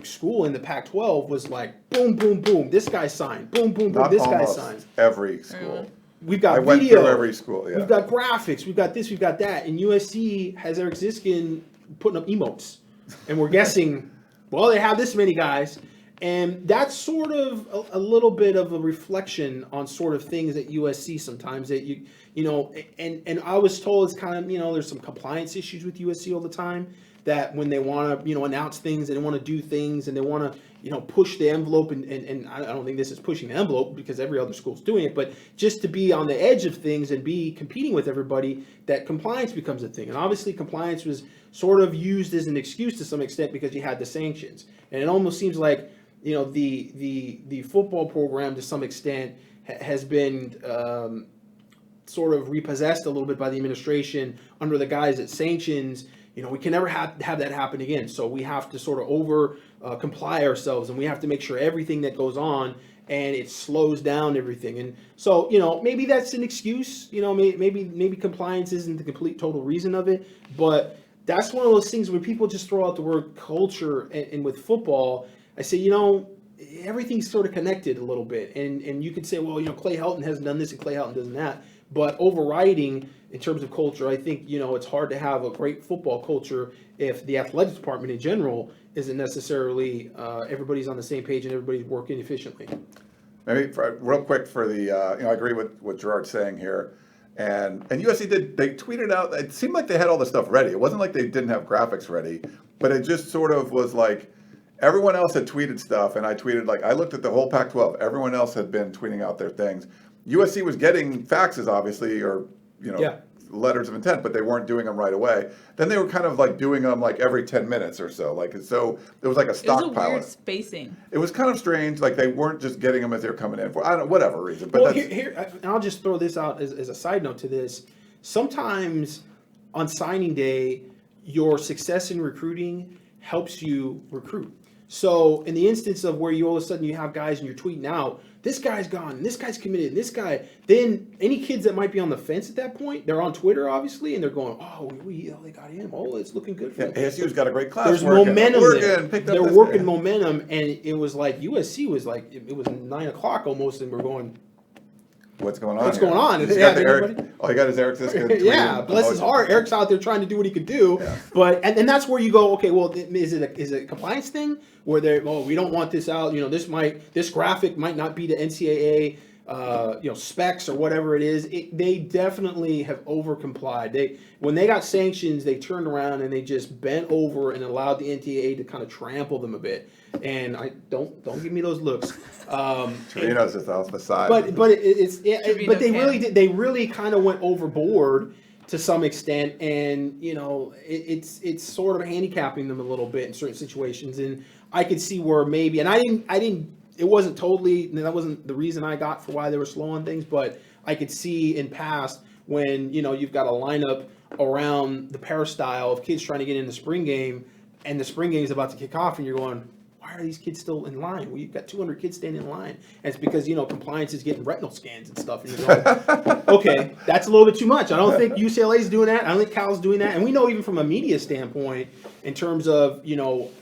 school in the Pac-12 was like, boom, boom, boom, this guy signed. Boom, boom, boom, this guy signed. Every school. We've got I went video. through every school, yeah. We've got graphics. We've got this. We've got that. And USC has Eric Ziskin putting up emotes. And we're guessing well, they have this many guys. And that's sort of a little bit of a reflection on sort of things at USC sometimes that and I was told it's kind of, there's some compliance issues with USC all the time, that when they want to, announce things and they want to do things and they want to, push the envelope and I don't think this is pushing the envelope because every other school's doing it, but just to be on the edge of things and be competing with everybody, that compliance becomes a thing. And obviously compliance was sort of used as an excuse to some extent because you had the sanctions. And it almost seems like, the football program to some extent has been sort of repossessed a little bit by the administration under the guise that sanctions, we can never have that happen again. So we have to sort of over comply ourselves, and we have to make sure everything that goes on and it slows down everything. And so, maybe that's an excuse. Maybe compliance isn't the complete total reason of it, but that's one of those things where people just throw out the word culture, and with football, I say, everything's sort of connected a little bit. And you could say, well, Clay Helton hasn't done this and Clay Helton doesn't that. But overriding in terms of culture, I think, it's hard to have a great football culture if the athletic department in general isn't necessarily everybody's on the same page and everybody's working efficiently. Maybe real quick for the, I agree with what Gerard's saying here. And USC they tweeted out, it seemed like they had all the stuff ready. It wasn't like they didn't have graphics ready, but it just sort of was like, everyone else had tweeted stuff, and I tweeted, I looked at the whole Pac-12. Everyone else had been tweeting out their things. USC was getting faxes, obviously, or, letters of intent, but they weren't doing them right away. Then they were kind of doing them every 10 minutes or so. So it was like a stockpile. It was a weird spacing. It was kind of strange. They weren't just getting them as they were coming in for, I don't know, whatever reason. But well, here, I'll just throw this out as a side note to this. Sometimes on signing day, your success in recruiting helps you recruit. So in the instance of where you all of a sudden you have guys and you're tweeting out, this guy's gone, and this guy's committed, and this guy, then any kids that might be on the fence at that point, they're on Twitter obviously, and they're going, they got him. Oh, it's looking good for them. ASU's got a great class. There's momentum there. They're working momentum, and it was like USC was it was 9 o'clock almost, and we're going, what's going on? What's going on? He got all you got is Eric Siska. Yeah, bless his heart. Eric's out there trying to do what he could do. Yeah. But and that's where you go, okay, well, is it a compliance thing where we don't want this out, this graphic might not be the NCAA specs or whatever it is. They definitely have over complied. When they got sanctions, they turned around and they just bent over and allowed the NCAA to kind of trample them a bit. And I don't give me those looks. Trevino's just off the side. But they really kind of went overboard to some extent, and it's sort of handicapping them a little bit in certain situations. And I could see where maybe, and I didn't. It wasn't totally. That wasn't the reason I got for why they were slow on things, but I could see in past when you've got a lineup around the peristyle of kids trying to get in the spring game, and the spring game is about to kick off, and you're going, why are these kids still in line? Well, you've got 200 kids standing in line. And it's because, compliance is getting retinal scans and stuff. And you're going, okay, that's a little bit too much. I don't think UCLA's doing that. I don't think Cal's doing that. And we know even from a media standpoint, in terms of,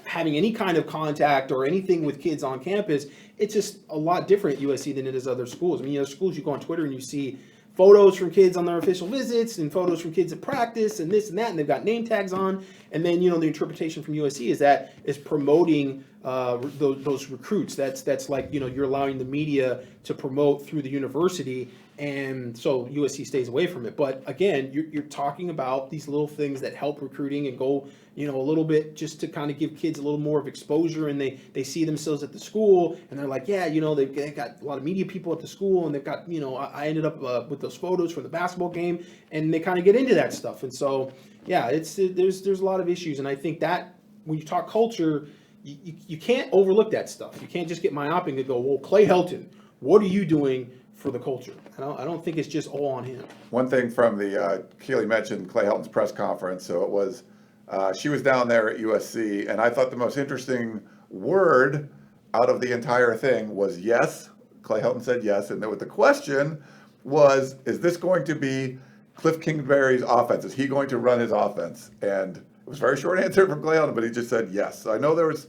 having any kind of contact or anything with kids on campus, it's just a lot different at USC than it is other schools. I mean, other schools, you go on Twitter and you see photos from kids on their official visits and photos from kids at practice and this and that, and they've got name tags on. And then, the interpretation from USC is promoting those recruits. That's like, you're allowing the media to promote through the university, and so USC stays away from it. But again, you're talking about these little things that help recruiting and go, a little bit just to kind of give kids a little more of exposure, and they see themselves at the school, and they're like, yeah, they've got a lot of media people at the school, and they've got, I ended up with those photos from the basketball game, and they kind of get into that stuff. And so, yeah, there's a lot of issues, and I think that when you talk culture, you can't overlook that stuff. You can't just get myopic and go, well, Clay Helton, what are you doing for the culture? I don't think it's just all on him. One thing from the Keely mentioned Clay Helton's press conference. So it was she was down there at USC, and I thought the most interesting word out of the entire thing was yes. Clay Helton said yes, and then with the question was, is this going to be Cliff Kingsbury's offense? Is he going to run his offense? And it was a very short answer from Clay Helton, but he just said yes. So I know there was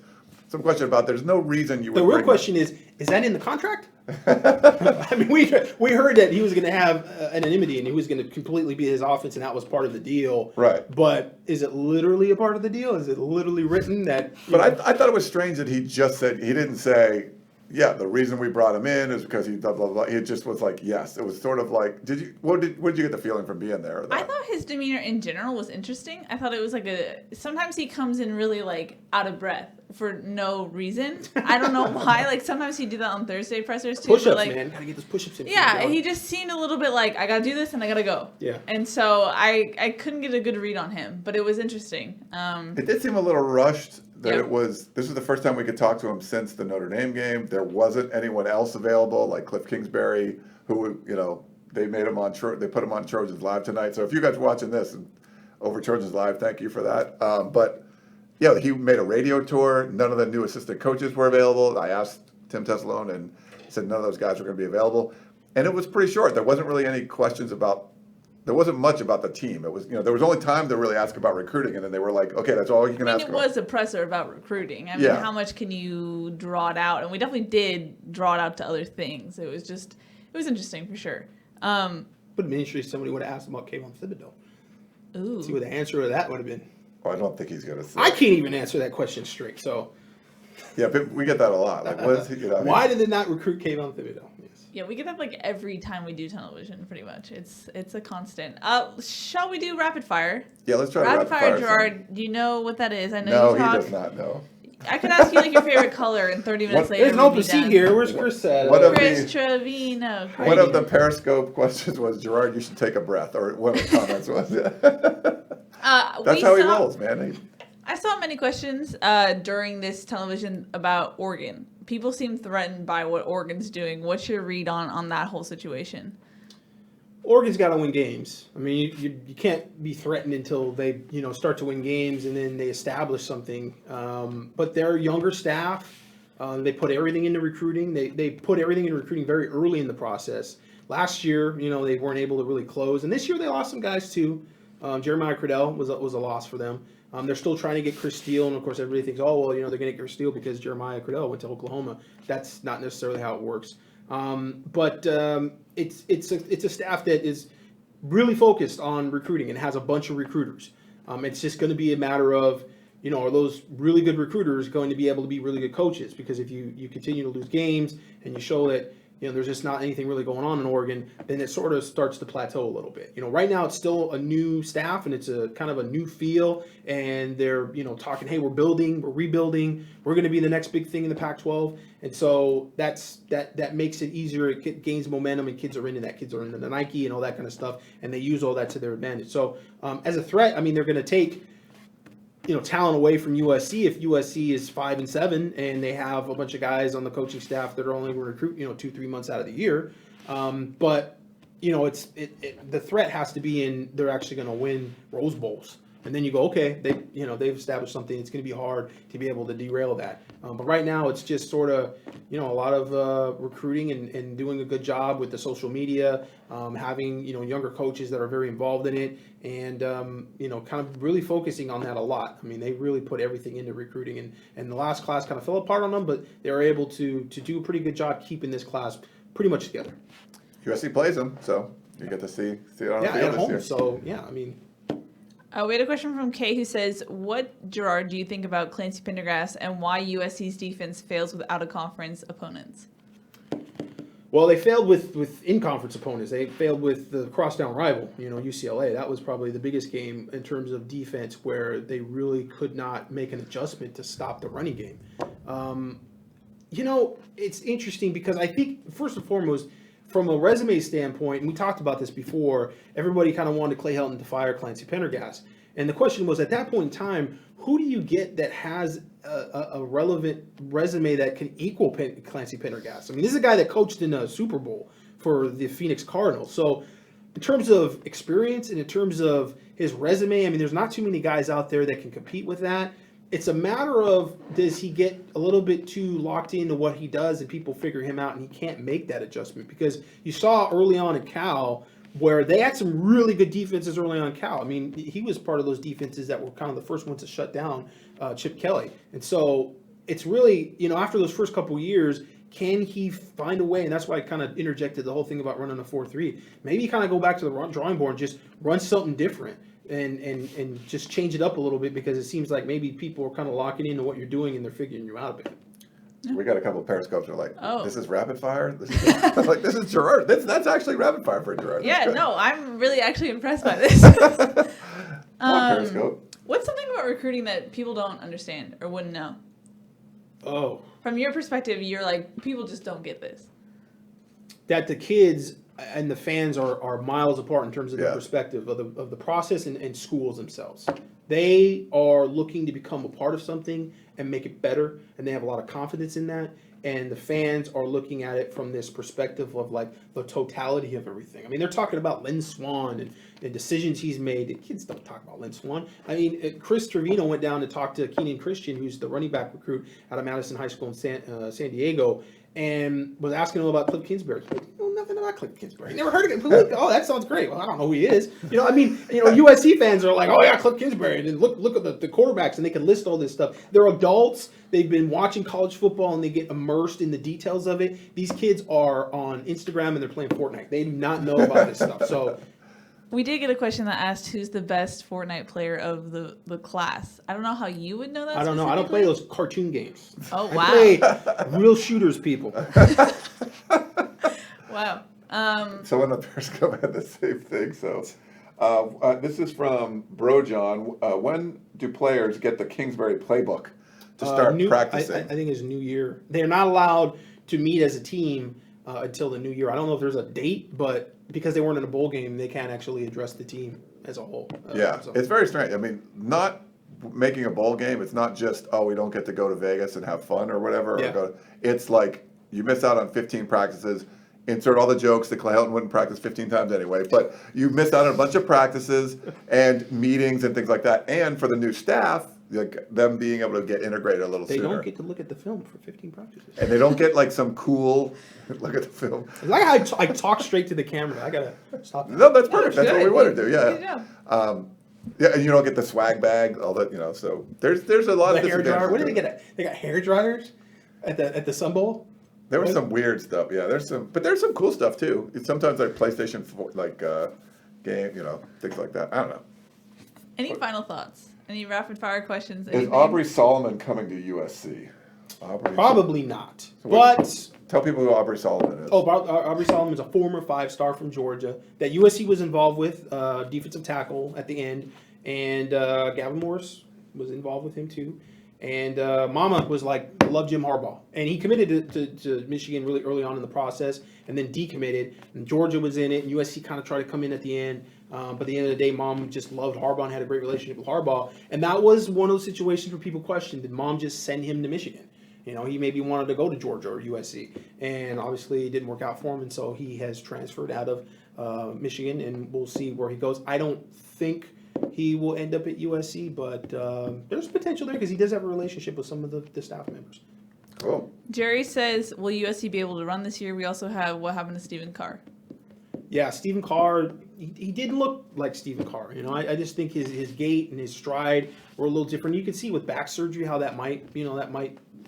some question about there's no reason you would The real bring- question is that in the contract? I mean, we heard that he was going to have anonymity and he was going to completely be his offense, and that was part of the deal. Right. But is it literally a part of the deal? Is it literally written that? But I thought it was strange that he just said, he didn't say, yeah, the reason we brought him in is because he blah, blah, blah. It just was like, yes. It was sort of like, what did you get the feeling from being there? I thought his demeanor in general was interesting. I thought it was like sometimes he comes in really like out of breath for no reason. I don't know why. Like sometimes he did that on Thursday pressers too. Push-ups, like, man. Gotta get those push-ups in. Yeah, he just seemed a little bit like, I gotta do this and I gotta go. Yeah. And so I couldn't get a good read on him, but it was interesting. It did seem a little rushed. That Yeah. this was the first time we could talk to him since the Notre Dame game. There wasn't anyone else available, like Cliff Kingsbury, who, they made him on, they put him on Trojans Live tonight. So if you guys are watching this over Trojans Live, thank you for that. But yeah, he made a radio tour. None of the new assistant coaches were available. I asked Tim Tesalone and he said none of those guys were going to be available. And it was pretty short. There wasn't really any questions there wasn't much about the team. It was, there was only time to really ask about recruiting, and then they were like, okay, that's all you can ask it about. was a presser about recruiting. I mean, Yeah. how much can you draw it out? And we definitely did draw it out to other things. It was interesting for sure. Would have been interesting if somebody would have asked him about Kayvon Thibodeau. Ooh. See what the answer to that would have been. Oh, I don't think he's going to say. I can't even answer that question straight. So Yeah, but we get that a lot. Like, what is he, why did they not recruit Kayvon Thibodeau? Yes. Yeah, we get that like every time we do television, pretty much. It's a constant. Shall we do rapid fire? Yeah, let's try Rapid to fire, Gerard. Do you know what that is? I know No, you he talk. does not know. I could ask you like your favorite color, and 30 minutes later. There's an open we'd be seat done. here. Where's Chris at? What of Chris Trevino. One of the Periscope questions was, Gerard, you should take a breath, or one of the comments was. That's how he rolls, man. I saw many questions during this television about Oregon. People seem threatened by what Oregon's doing. What's your read on that whole situation? Oregon's got to win games. I mean, you can't be threatened until they start to win games and then they establish something. But their younger staff, they put everything into recruiting. They put everything into recruiting very early in the process. Last year, they weren't able to really close, and this year they lost some guys too. Jeremiah Cradell was a loss for them. They're still trying to get Chris Steele, and of course everybody thinks, oh well, they're going to get Chris Steele because Jeremiah Cradell went to Oklahoma. That's not necessarily how it works. But it's a staff that is really focused on recruiting and has a bunch of recruiters. It's just going to be a matter of, are those really good recruiters going to be able to be really good coaches? Because if you continue to lose games and you show that there's just not anything really going on in Oregon, then it sort of starts to plateau a little bit. Right now it's still a new staff and it's a kind of a new feel, and they're talking, hey, we're building, we're rebuilding, we're going to be the next big thing in the Pac-12, and so that makes it easier. It gains momentum, and kids are into that. Kids are into the Nike and all that kind of stuff, and they use all that to their advantage. So as a threat, I mean, they're going to take talent away from USC if USC is 5-7 and they have a bunch of guys on the coaching staff that are only going to recruit 2-3 months out of the year. But the threat has to be in they're actually going to win Rose Bowls. And then you go, okay, they've established something. It's going to be hard to be able to derail that. But right now, it's just sort of, a lot of recruiting and doing a good job with the social media, having, younger coaches that are very involved in it, and, kind of really focusing on that a lot. I mean, they really put everything into recruiting, and the last class kind of fell apart on them, but they were able to do a pretty good job keeping this class pretty much together. USC plays them, so you get to see it on the Yeah, field at this home. year. So, yeah, I mean. We had a question from Kay who says, what, Gerard, do you think about Clancy Pendergrass and why USC's defense fails with out-of-conference opponents? Well, they failed with in-conference opponents. They failed with the crosstown rival, UCLA. That was probably the biggest game in terms of defense where they really could not make an adjustment to stop the running game. It's interesting because I think, first and foremost, from a resume standpoint, and we talked about this before, everybody kind of wanted Clay Helton to fire Clancy Pendergrass. And the question was, at that point in time, who do you get that has a relevant resume that can equal Clancy Pendergrass? I mean, this is a guy that coached in a Super Bowl for the Phoenix Cardinals. So in terms of experience and in terms of his resume, I mean, there's not too many guys out there that can compete with that. It's a matter of, does he get a little bit too locked into what he does and people figure him out and he can't make that adjustment? Because you saw early on at Cal where they had some really good defenses early on in Cal. I mean, he was part of those defenses that were kind of the first ones to shut down Chip Kelly. And so it's really, after those first couple years, can he find a way? And that's why I kind of interjected the whole thing about running a 4-3. Maybe kind of go back to the drawing board and just run something different and just change it up a little bit, because it seems like maybe people are kind of locking into what you're doing and they're figuring you out a bit. We got a couple of periscopes that are like, Oh. this is rapid fire? This is Gerard. That's actually rapid fire for Gerard. Yeah, That's good. no, I'm really actually impressed by this. Come on, periscope. What's something about recruiting that people don't understand or wouldn't know? Oh. From your perspective, you're like, people just don't get this. That the kids and the fans are miles apart in terms of their Yeah. perspective of the process and schools themselves. They are looking to become a part of something and make it better, and they have a lot of confidence in that. And the fans are looking at it from this perspective of like the totality of everything. I mean, they're talking about Lynn Swann and decisions he's made. The kids don't talk about Lynn Swann. I mean, Chris Trevino went down to talk to Keenan Christian, who's the running back recruit out of Madison High School in San Diego, and was asking him about Cliff Kingsbury. He know nothing about Cliff Kingsbury. Never heard of him. Oh, that sounds great. Well, I don't know who he is. USC fans are like, oh yeah, Cliff Kingsbury. And then look at the quarterbacks, and they can list all this stuff. They're adults. They've been watching college football, and they get immersed in the details of it. These kids are on Instagram, and they're playing Fortnite. They do not know about this stuff. So We did get a question that asked who's the best Fortnite player of the class. I don't know how you would know that. I don't know. I don't play those cartoon games. Oh, wow. I play real shooters, people. Wow. Someone on Periscope had the same thing. So this is from Brojon. When do players get the Kingsbury playbook to start practicing? I think it's New Year. They're not allowed to meet as a team until the New Year. I don't know if there's a date, but because they weren't in a bowl game, they can't actually address the team as a whole. It's very strange. I mean, not making a bowl game, it's not just, we don't get to go to Vegas and have fun or whatever. Yeah. It's like you miss out on 15 practices. Insert all the jokes that Clay Helton wouldn't practice 15 times anyway. But you missed out on a bunch of practices and meetings and things like that. And for the new staff, like them being able to get integrated a little They sooner. don't get to look at the film for 15 practices. And they don't get like some cool look at the film. It's like I talk straight to the camera. I gotta stop. No, that's perfect. That's what good. we want to do. Good Yeah. job. Yeah, and you don't get the swag bag, all that, So there's a lot The of hair dryer. disadvantages What to did they it. get? They got hair dryers at the Sun Bowl. There was some weird stuff. Yeah, there's some cool stuff too. It's sometimes like PlayStation 4, game, things like that. I don't know. Any final thoughts? Any rapid fire questions? Is Anything? Aubrey Solomon coming to USC? Probably not. So But tell people who Aubrey Solomon is. Aubrey Solomon is a former 5-star from Georgia that USC was involved with, defensive tackle at the end, and Gavin Morris was involved with him too. And Mama was like, love Jim Harbaugh. And he committed to Michigan really early on in the process and then decommitted. And Georgia was in it, and USC kind of tried to come in at the end. But at the end of the day, Mom just loved Harbaugh and had a great relationship with Harbaugh. And that was one of those situations where people questioned, did Mom just send him to Michigan? He maybe wanted to go to Georgia or USC. And obviously it didn't work out for him, and so he has transferred out of Michigan, and we'll see where he goes. I don't think he will end up at USC, but there's potential there because he does have a relationship with some of the staff members. Cool. Jerry says, will USC be able to run this year? We also have what happened to Stephen Carr. Yeah, Stephen Carr, he didn't look like Stephen Carr. I just think his gait and his stride were a little different. You can see with back surgery how that might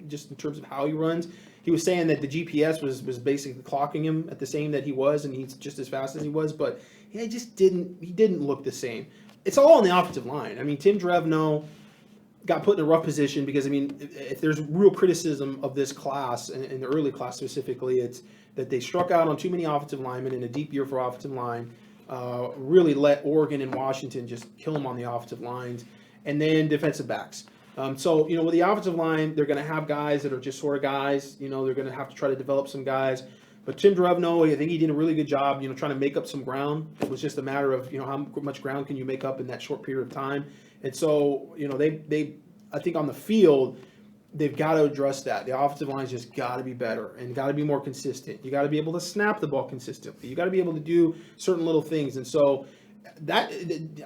just in terms of how he runs. He was saying that the GPS was basically clocking him at the same that he was, and he's just as fast as he was, but he didn't look the same. It's all on the offensive line. I mean, Tim Trevino got put in a rough position because, if there's real criticism of this class, and in the early class specifically, it's that they struck out on too many offensive linemen in a deep year for offensive line, really let Oregon and Washington just kill them on the offensive lines, and then defensive backs. So, with the offensive line, they're going to have guys that are just sort of guys. They're going to have to try to develop some guys. But Tim Trevino, I think he did a really good job, trying to make up some ground. It was just a matter of, how much ground can you make up in that short period of time. And so, they I think on the field, they've got to address that. The offensive line's just got to be better and got to be more consistent. You got to be able to snap the ball consistently. You got to be able to do certain little things. And so that,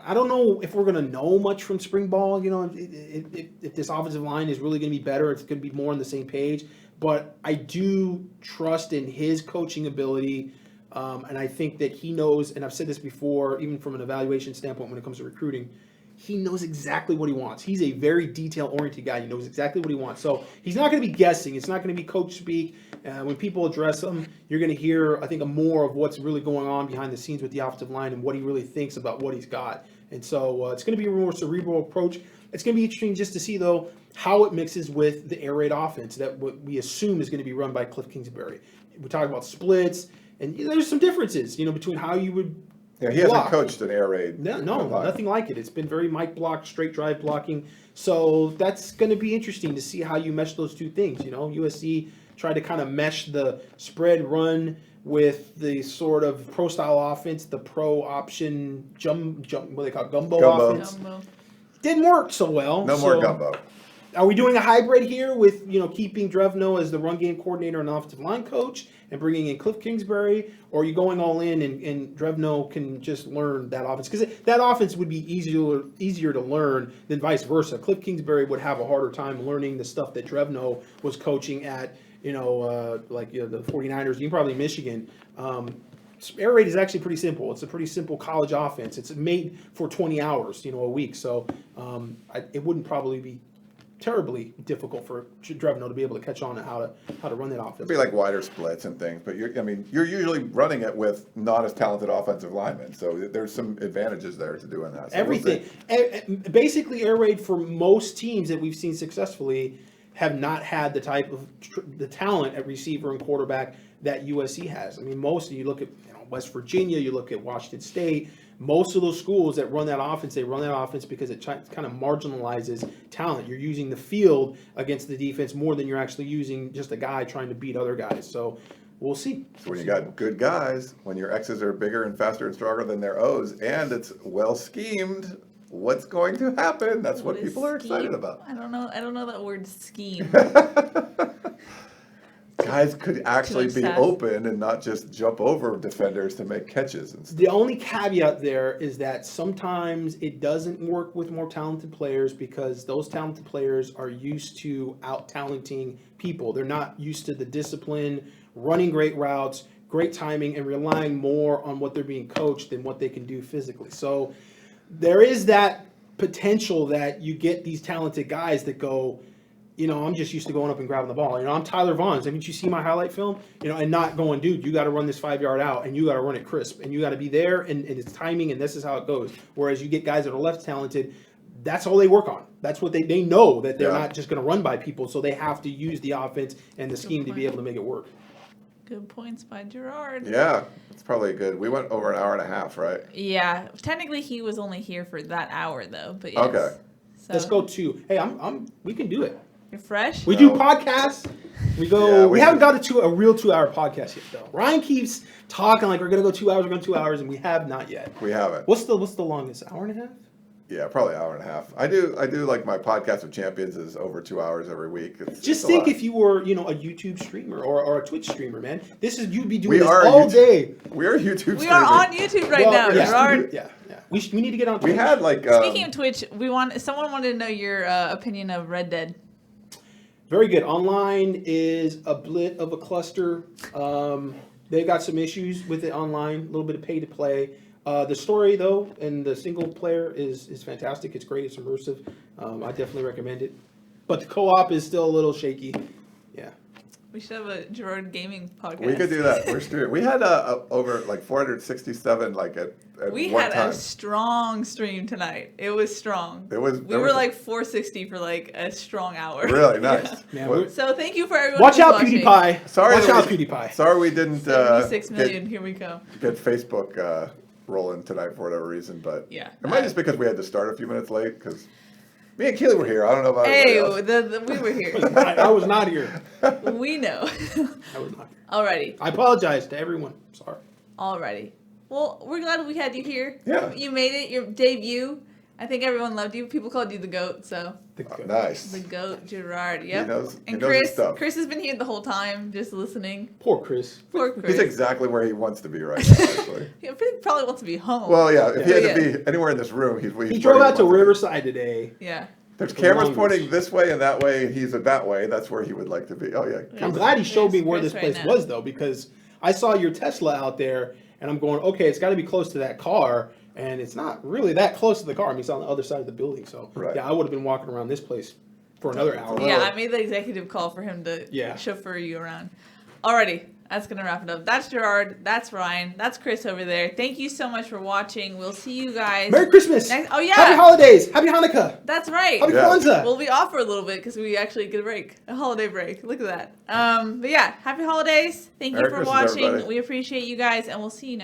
I don't know if we're going to know much from spring ball, if this offensive line is really going to be better, it's going to be more on the same page. But I do trust in his coaching ability, and I think that he knows, and I've said this before, even from an evaluation standpoint when it comes to recruiting, he knows exactly what he wants. He's a very detail-oriented guy. He knows exactly what he wants. So he's not going to be guessing. It's not going to be coach speak. When people address him, you're going to hear, I think, more of what's really going on behind the scenes with the offensive line and what he really thinks about what he's got. And so it's going to be a more cerebral approach. It's going to be interesting just to see, though, how it mixes with the air raid offense that what we assume is going to be run by Cliff Kingsbury. We talk about splits, and there's some differences, between how you would Yeah, he hasn't coached an air raid. No, nothing like it. It's been very mic block, straight drive blocking. So that's going to be interesting to see how you mesh those two things. USC tried to kind of mesh the spread run with the sort of pro style offense, the pro option what they call gumbo offense. Didn't work so well. No more gumbo. Are we doing a hybrid here with keeping Trevino as the run game coordinator and offensive line coach and bringing in Cliff Kingsbury, or are you going all in and Trevino can just learn that offense? Because that offense would be easier to learn than vice versa. Cliff Kingsbury would have a harder time learning the stuff that Trevino was coaching at the 49ers, even probably Michigan. Air raid is actually pretty simple. It's a pretty simple college offense. It's made for 20 hours, a week. So it wouldn't probably be terribly difficult for Trevino to be able to catch on to how to run that offense. It'd be like wider splits and things, but you're usually running it with not as talented offensive linemen, so there's some advantages there to doing that. So everything, basically, air raid for most teams that we've seen successfully have not had the type of the talent at receiver and quarterback that USC has. Most you look at West Virginia, you look at Washington State. Most of those schools that run that offense, they run that offense because it kind of marginalizes talent. You're using the field against the defense more than you're actually using just a guy trying to beat other guys. So we'll see. So when you got good guys, when your X's are bigger and faster and stronger than their O's, and it's well schemed, what's going to happen? That's what people are excited about. I don't know that word scheme. Guys could actually be open and not just jump over defenders to make catches and stuff. The only caveat there is that sometimes it doesn't work with more talented players because those talented players are used to out-talenting people. They're not used to the discipline, running great routes, great timing, and relying more on what they're being coached than what they can do physically. So there is that potential that you get these talented guys that go, I'm just used to going up and grabbing the ball. I'm Tyler Vaughn. Haven't you seen my highlight film? And not going, dude, you got to run this 5-yard out and you got to run it crisp and you got to be there and it's timing and this is how it goes. Whereas you get guys that are less talented, that's all they work on. That's what they know that they're not just going to run by people. So they have to use the offense and the scheme to be able to make it work. Good points by Gerard. Yeah, it's probably good. We went over an hour and a half, right? Yeah, technically he was only here for that hour though, but yes. Okay. So, Let's go 2. Hey, we can do it. You're fresh? We do podcasts. We go. Yeah, we haven't got a real 2-hour podcast yet, though. Ryan keeps talking like we're gonna go 2 hours. We're going 2 hours, and we have not yet. We haven't. What's the longest? Hour and a half? Yeah, probably an hour and a half. I do like my podcast of champions is over 2 hours every week. Just think if you were, a YouTube streamer or a Twitch streamer, man. You'd be doing this all day. We are YouTube streamers. We are on YouTube right now, Gerard. Yeah. We need to get on Twitch. We had Speaking of Twitch, someone wanted to know your opinion of Red Dead. Very good. Online is a bit of a cluster. They got some issues with it online, a little bit of pay to play. The story, though, and the single player is fantastic. It's great. It's immersive. I definitely recommend it. But the co-op is still a little shaky. Yeah. We should have a Gerard gaming podcast. We could do that. We're streaming. We had over 467 at we one had time. a strong stream tonight. It was strong. We were 460 for a strong hour. Really nice. Yeah, so thank you for everyone. Watch out, watching. PewDiePie. Watch out, PewDiePie. Sorry we didn't 76 million. Here we go. Get Facebook rolling tonight for whatever reason, but yeah, it might just because we had to start a few minutes late because me and Keely were here. I don't know about we were here. I was not here. We know. I was not here. Alrighty. I apologize to everyone. Sorry. Alrighty. Well, we're glad we had you here. Yeah. You made it. Your debut. I think everyone loved you. People called you the GOAT, so. Nice. The GOAT, Gerard. Yep. He knows and his Chris. stuff. Chris has been here the whole time, just listening. Poor Chris. Poor Chris. He's exactly where he wants to be right now, actually. He probably wants to be home. Well, yeah, if he had to be anywhere in this room, he drove out to Riverside today. Yeah. There's cameras pointing this way and that way, and he's that way. That's where he would like to be. Oh, yeah. I'm glad he showed me where Chris this place right was, though, because I saw your Tesla out there, and I'm going, okay, it's got to be close to that car. and it's not really that close to the car. I mean, it's on the other side of the building. So Right. yeah, I would have been walking around this place for another hour. Yeah, I made the executive call for him to chauffeur you around. Alrighty, that's going to wrap it up. That's Gerard. That's Ryan. That's Chris over there. Thank you so much for watching. We'll see you guys. Merry Christmas. Oh, yeah. Happy holidays. Happy Hanukkah. That's right. Happy Kwanzaa. We'll be off for a little bit because we actually get a break, a holiday break. Look at that. But yeah, happy holidays. Thank you Merry for Christmas, watching. everybody. We appreciate you guys, and we'll see you next